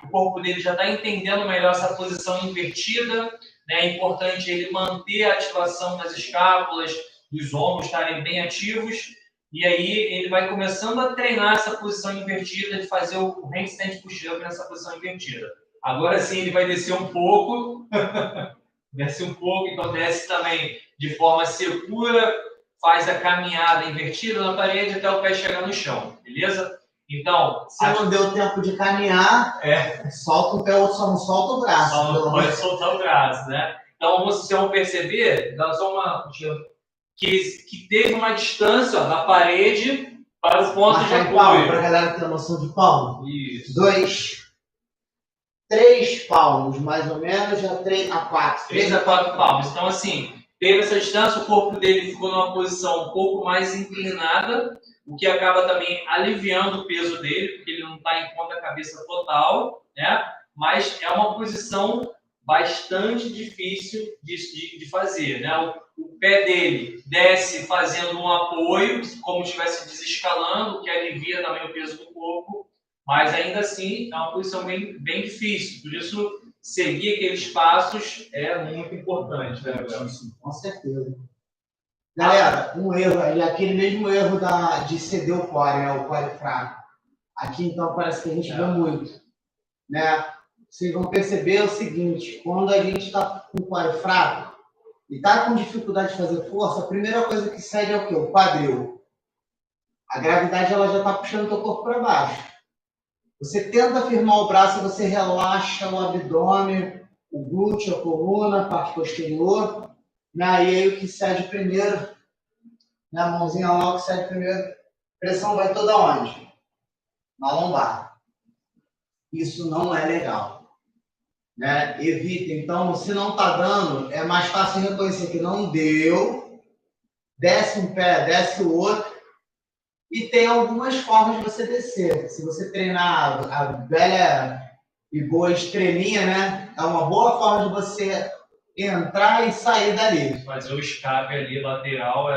O corpo dele já está entendendo melhor essa posição invertida, né? É importante ele manter a ativação das escápulas, dos ombros estarem bem ativos, e aí ele vai começando a treinar essa posição invertida, de fazer o handstand push-up nessa posição invertida. Agora sim ele vai descer um pouco, desce um pouco, então desce também de forma segura, faz a caminhada invertida na parede até o pé chegar no chão, beleza? Então, se não deu tempo de caminhar, solta o pé ou só não solta o braço. Só não pode soltar o braço, né? Então, vocês vão perceber, dá só uma que teve uma distância da parede para o ponto de apoio. Para a galera ter noção de palmo. Isso. 3 palmos, mais ou menos, já 3 a 4. 3 a 4 palmos. Então, assim, teve essa distância, o corpo dele ficou numa posição um pouco mais inclinada, o que acaba também aliviando o peso dele, porque ele não está em ponta cabeça total, né? Mas é uma posição bastante difícil de fazer, né? O pé dele desce fazendo um apoio, como se estivesse desescalando, o que alivia também o peso do corpo, mas ainda assim é uma posição bem difícil. Por isso, seguir aqueles passos é muito importante, né, Gabriel? Com certeza. Galera, um erro, e aquele mesmo erro de ceder o core, né? O core fraco. Aqui, então, parece que a gente vê muito, né? Vocês vão perceber o seguinte, quando a gente está com o core fraco e está com dificuldade de fazer força, a primeira coisa que cede é o quê? O quadril. A gravidade ela já está puxando o teu corpo para baixo. Você tenta firmar o braço e você relaxa o abdômen, o glúteo, a coluna, a parte posterior. Né? E aí o que cede primeiro, na mãozinha lá, o que cede primeiro, a pressão vai toda onde? Na lombar. Isso não é legal. Né? Evita. Então, se não está dando, é mais fácil reconhecer que não deu, desce um pé, desce o outro, e tem algumas formas de você descer. Se você treinar a velha e boa estrelinha, né? É uma boa forma de você entrar e sair dali. Fazer o escape ali lateral,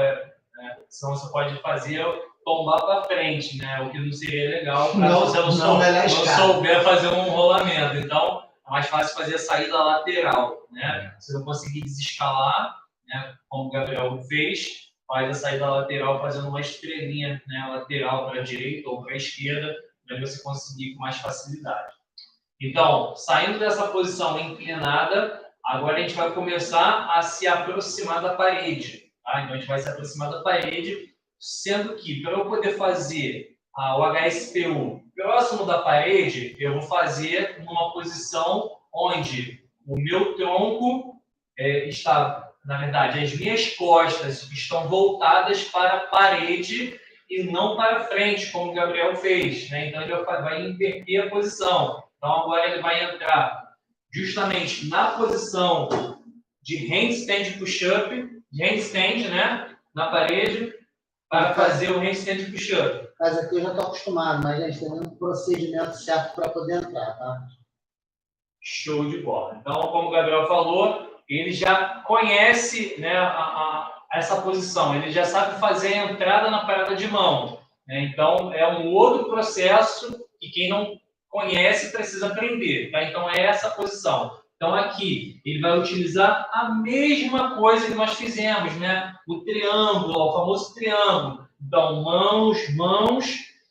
senão você pode fazer tombar para frente, né? O que não seria legal se você não souber fazer um rolamento. Então, é mais fácil fazer a saída lateral, né? Se não conseguir desescalar, né? Como o Gabriel fez, faz a saída lateral fazendo uma estrelinha, né? Lateral para a direita ou para a esquerda, para você conseguir com mais facilidade. Então, saindo dessa posição inclinada, agora a gente vai começar a se aproximar da parede. Tá? Então, a gente vai se aproximar da parede, sendo que, para eu poder fazer o HSPU próximo da parede, eu vou fazer numa posição onde o meu tronco está, na verdade, as minhas costas estão voltadas para a parede e não para frente, como o Gabriel fez. Né? Então, ele vai inverter a posição. Então, agora ele vai entrar justamente na posição de handstand push-up, handstand, né, na parede, para fazer o handstand push-up. Mas aqui eu já estou acostumado, mas gente, tem um procedimento certo para poder entrar, tá? Show de bola. Então, como o Gabriel falou, ele já conhece, né, essa posição, ele já sabe fazer a entrada na parada de mão. Né? Então, é um outro processo que quem não conhece precisa aprender. Tá? Então, é essa posição. Então, aqui, ele vai utilizar a mesma coisa que nós fizemos, né? O triângulo, o famoso triângulo. Então, mãos,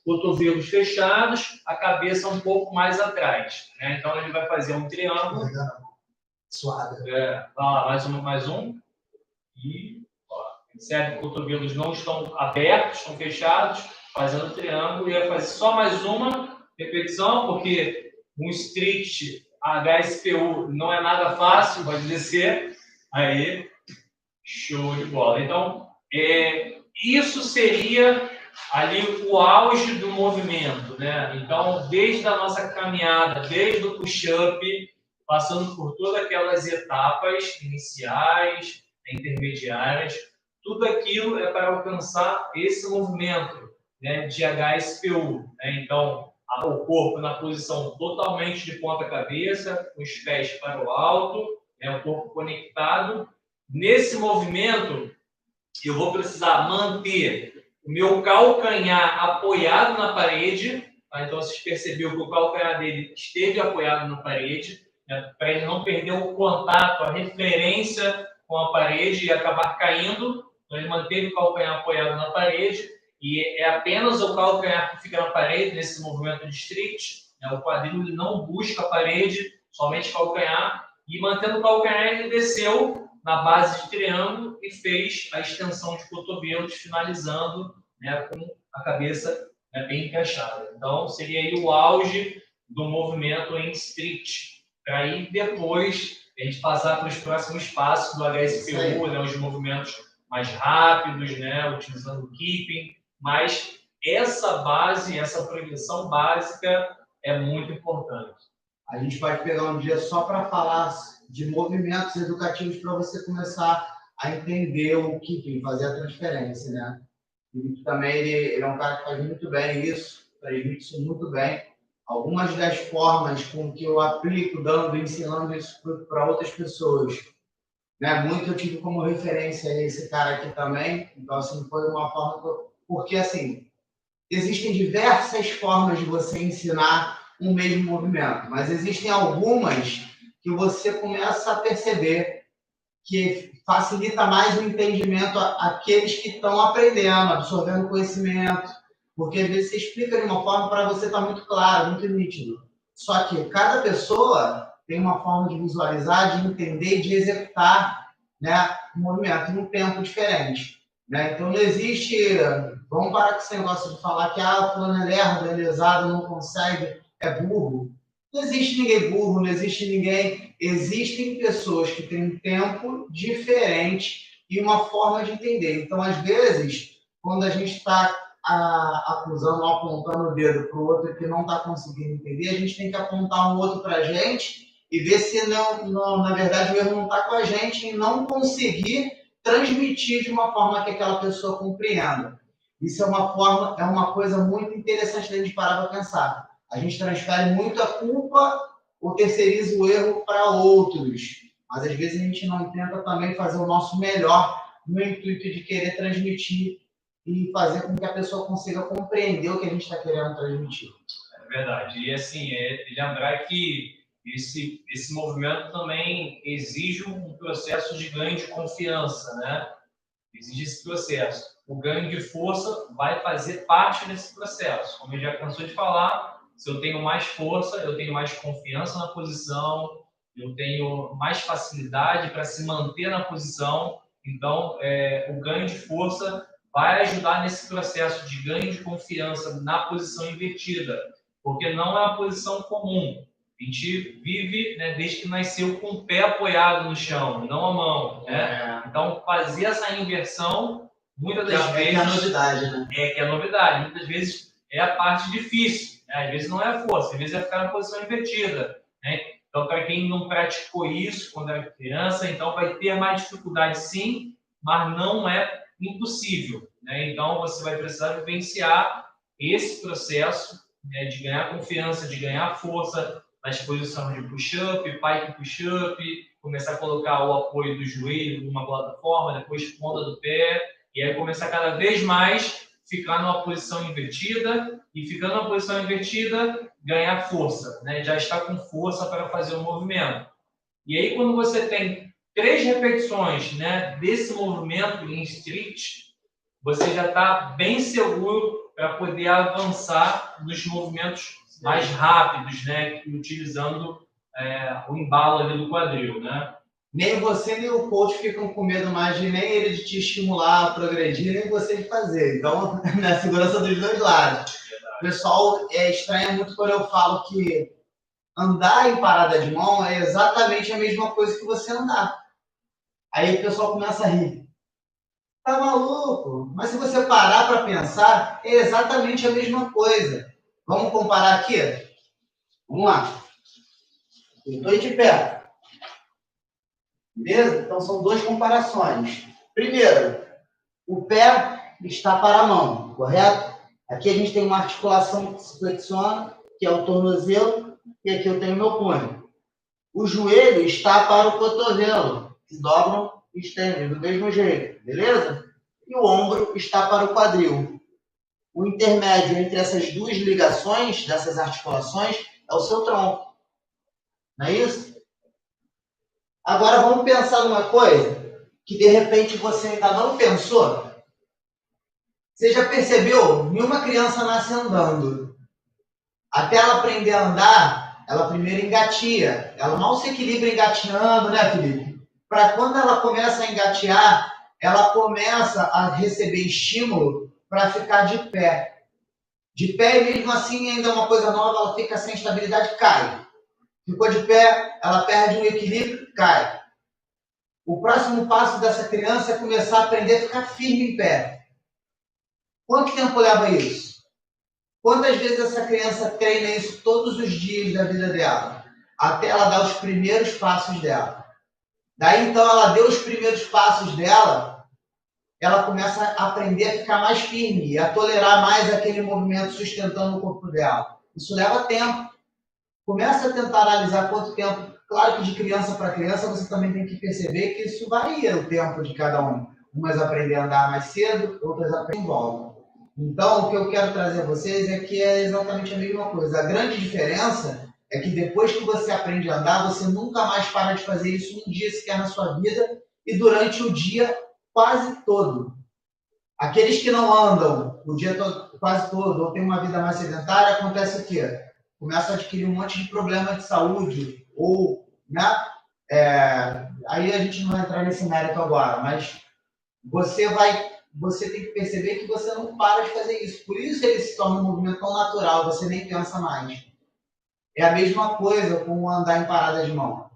cotovelos fechados, a cabeça um pouco mais atrás. Né? Então, ele vai fazer um triângulo. Suado. Mais um. E, percebe que os cotovelos não estão abertos, estão fechados, fazendo triângulo. E vai fazer só mais uma repetição, porque um street HSPU não é nada fácil, pode descer. Aí, show de bola. Então, isso seria ali o auge do movimento, né? Então, desde a nossa caminhada, desde o push-up, passando por todas aquelas etapas iniciais, intermediárias, tudo aquilo é para alcançar esse movimento, né, de HSPU. Né? Então, o corpo na posição totalmente de ponta cabeça, com os pés para o alto, o corpo conectado. Nesse movimento, eu vou precisar manter o meu calcanhar apoiado na parede, tá? Então vocês perceberam que o calcanhar dele esteve apoiado na parede, né? Para ele não perder o contato, a referência com a parede e acabar caindo. Então ele manteve o calcanhar apoiado na parede e é apenas o calcanhar que fica na parede nesse movimento de strict, né? O quadril ele não busca a parede, somente calcanhar, e mantendo o calcanhar ele desceu na base de triângulo e fez a extensão de cotovelos, finalizando, né, com a cabeça, né, bem encaixada. Então, seria aí o auge do movimento em strict. Para aí depois a gente passar para os próximos passos do HSPU, né, os movimentos mais rápidos, né, utilizando o keeping. Mas essa base, essa progressão básica é muito importante. A gente pode pegar um dia só para falar de movimentos educativos para você começar a entender o keeping, fazer a transferência, né? E também ele é um cara que faz muito bem isso, transmite isso muito bem. Algumas das formas com que eu aplico, ensinando isso para outras pessoas, né? Muito eu tive como referência esse cara aqui também. Então, assim, foi uma forma porque, assim, existem diversas formas de você ensinar um mesmo movimento, mas existem algumas que você começa a perceber que facilita mais o entendimento àqueles que estão aprendendo, absorvendo conhecimento, porque às vezes você explica de uma forma para você estar muito claro, muito nítido. Só que cada pessoa tem uma forma de visualizar, de entender e de executar, né, o movimento em um tempo diferente. Né? Então não existe... Vamos parar com esse negócio de falar que o fulano é lerdo, é lesado, não consegue, é burro. Não existe ninguém burro, não existe ninguém... Existem pessoas que têm um tempo diferente e uma forma de entender. Então, às vezes, quando a gente está acusando ou apontando o dedo para o outro que não está conseguindo entender, a gente tem que apontar um outro para a gente e ver se, não, na verdade, o erro não está com a gente e não conseguir transmitir de uma forma que aquela pessoa compreenda. Isso é uma coisa muito interessante da gente parar para pensar. A gente transfere muito a culpa ou terceiriza o erro para outros. Mas, às vezes, a gente não tenta também fazer o nosso melhor no intuito de querer transmitir e fazer com que a pessoa consiga compreender o que a gente está querendo transmitir. É verdade. E, assim, lembrar que esse movimento também exige um processo de ganho de confiança, né? Exige esse processo. O ganho de força vai fazer parte desse processo. Como eu já cansou de falar, se eu tenho mais força, eu tenho mais confiança na posição, eu tenho mais facilidade para se manter na posição. Então, o ganho de força vai ajudar nesse processo de ganho de confiança na posição invertida, porque não é uma posição comum. A gente vive, né, desde que nasceu com o pé apoiado no chão, não a mão, né? Então, fazer essa inversão, muitas das vezes... É a novidade, né? Que é a novidade. Muitas vezes é a parte difícil, né? Às vezes não é a força, às vezes é ficar na posição invertida, né? Então, para quem não praticou isso quando era criança, então vai ter mais dificuldade sim, mas não é impossível, né? Então, você vai precisar vivenciar esse processo, né, de ganhar confiança, de ganhar força nas posições de push-up, pike push-up, começar a colocar o apoio do joelho numa plataforma, depois ponta do pé, e aí começar cada vez mais ficar numa posição invertida, e ficando na posição invertida, ganhar força, né? Já está com força para fazer o movimento. E aí, quando você tem 3 repetições, né, desse movimento em strict, você já está bem seguro para poder avançar nos movimentos mais rápidos, né, utilizando o embalo ali do quadril, né? Nem você nem o coach ficam com medo mais de nem ele de te estimular a progredir, nem você de fazer. Então, na segurança dos dois lados. O pessoal estranha muito quando eu falo que andar em parada de mão é exatamente a mesma coisa que você andar. Aí o pessoal começa a rir. Tá maluco? Mas se você parar para pensar, é exatamente a mesma coisa. Vamos comparar aqui? Vamos lá. Estou de pé. Beleza? Então, são 2 comparações. Primeiro, o pé está para a mão, correto? Aqui a gente tem uma articulação que se flexiona, que é o tornozelo, e aqui eu tenho meu punho. O joelho está para o cotovelo, que dobram e estendem do mesmo jeito, beleza? e o ombro está para o quadril. O intermédio entre essas duas ligações, dessas articulações, é o seu tronco. Não é isso? Agora vamos pensar numa coisa que de repente você ainda não pensou. Você já percebeu? Nenhuma criança nasce andando. Até ela aprender a andar, ela primeiro engatia. Ela mal se equilibra engateando, né, Felipe? Para quando ela começa a engatear, ela começa a receber estímulo para ficar de pé. De pé, e mesmo assim, ainda é uma coisa nova, ela fica sem estabilidade, cai. Ficou de pé, ela perde o equilíbrio, cai. O próximo passo dessa criança é começar a aprender a ficar firme em pé. Quanto tempo leva isso? Quantas vezes essa criança treina isso todos os dias da vida dela? Até ela dar os primeiros passos dela. Daí, então, ela deu os primeiros passos dela, ela começa a aprender a ficar mais firme e a tolerar mais aquele movimento sustentando o corpo dela. Isso leva tempo. Começa a tentar analisar quanto tempo. Claro que de criança para criança você também tem que perceber que isso varia o tempo de cada um. Umas aprendem a andar mais cedo, outras aprendem logo. Então, o que eu quero trazer a vocês é que é exatamente a mesma coisa. A grande diferença é que depois que você aprende a andar, você nunca mais para de fazer isso um dia sequer na sua vida e durante o dia quase todo. Aqueles que não andam o dia todo, quase todo ou têm uma vida mais sedentária, acontece o quê? Começa a adquirir um monte de problema de saúde ou, né? Aí a gente não vai entrar nesse mérito agora, mas você tem que perceber que você não para de fazer isso. Por isso ele se torna um movimento tão natural, você nem pensa mais. É a mesma coisa com o andar em parada de mão.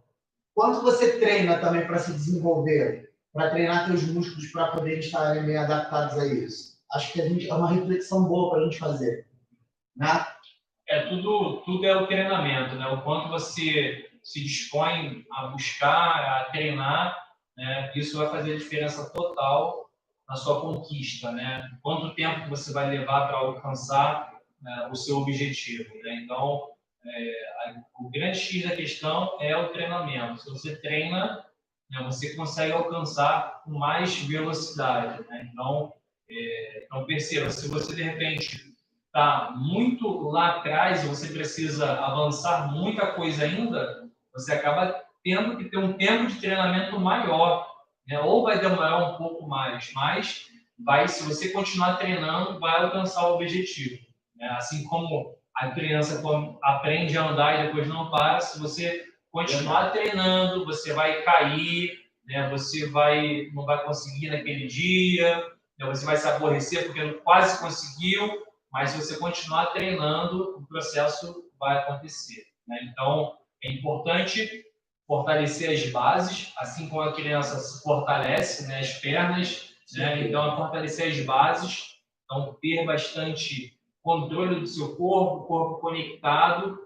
Quanto você treina também para se desenvolver, para treinar seus músculos para poderem estarem bem adaptados a isso? Acho que é uma reflexão boa para a gente fazer, né? Tudo é o treinamento, né? O quanto você se dispõe a buscar, a treinar, né? Isso vai fazer a diferença total na sua conquista, né? Quanto tempo que você vai levar para alcançar, né, o seu objetivo, né? Então, o grande X da questão é o treinamento. Se você treina, né, você consegue alcançar com mais velocidade, né? Então perceba, se você de repente está muito lá atrás e você precisa avançar muita coisa ainda, você acaba tendo que ter um tempo de treinamento maior, né? Ou vai demorar um pouco mais, mas se você continuar treinando, vai alcançar o objetivo, né? Assim como a criança aprende a andar e depois não para, se você continuar treinando, você vai cair, né? Você não vai conseguir naquele dia, né? Você vai se aborrecer porque quase conseguiu, mas se você continuar treinando, o processo vai acontecer, né? Então, é importante fortalecer as bases, assim como a criança se fortalece, né, as pernas, né? Então, é fortalecer as bases, então ter bastante controle do seu corpo, corpo conectado,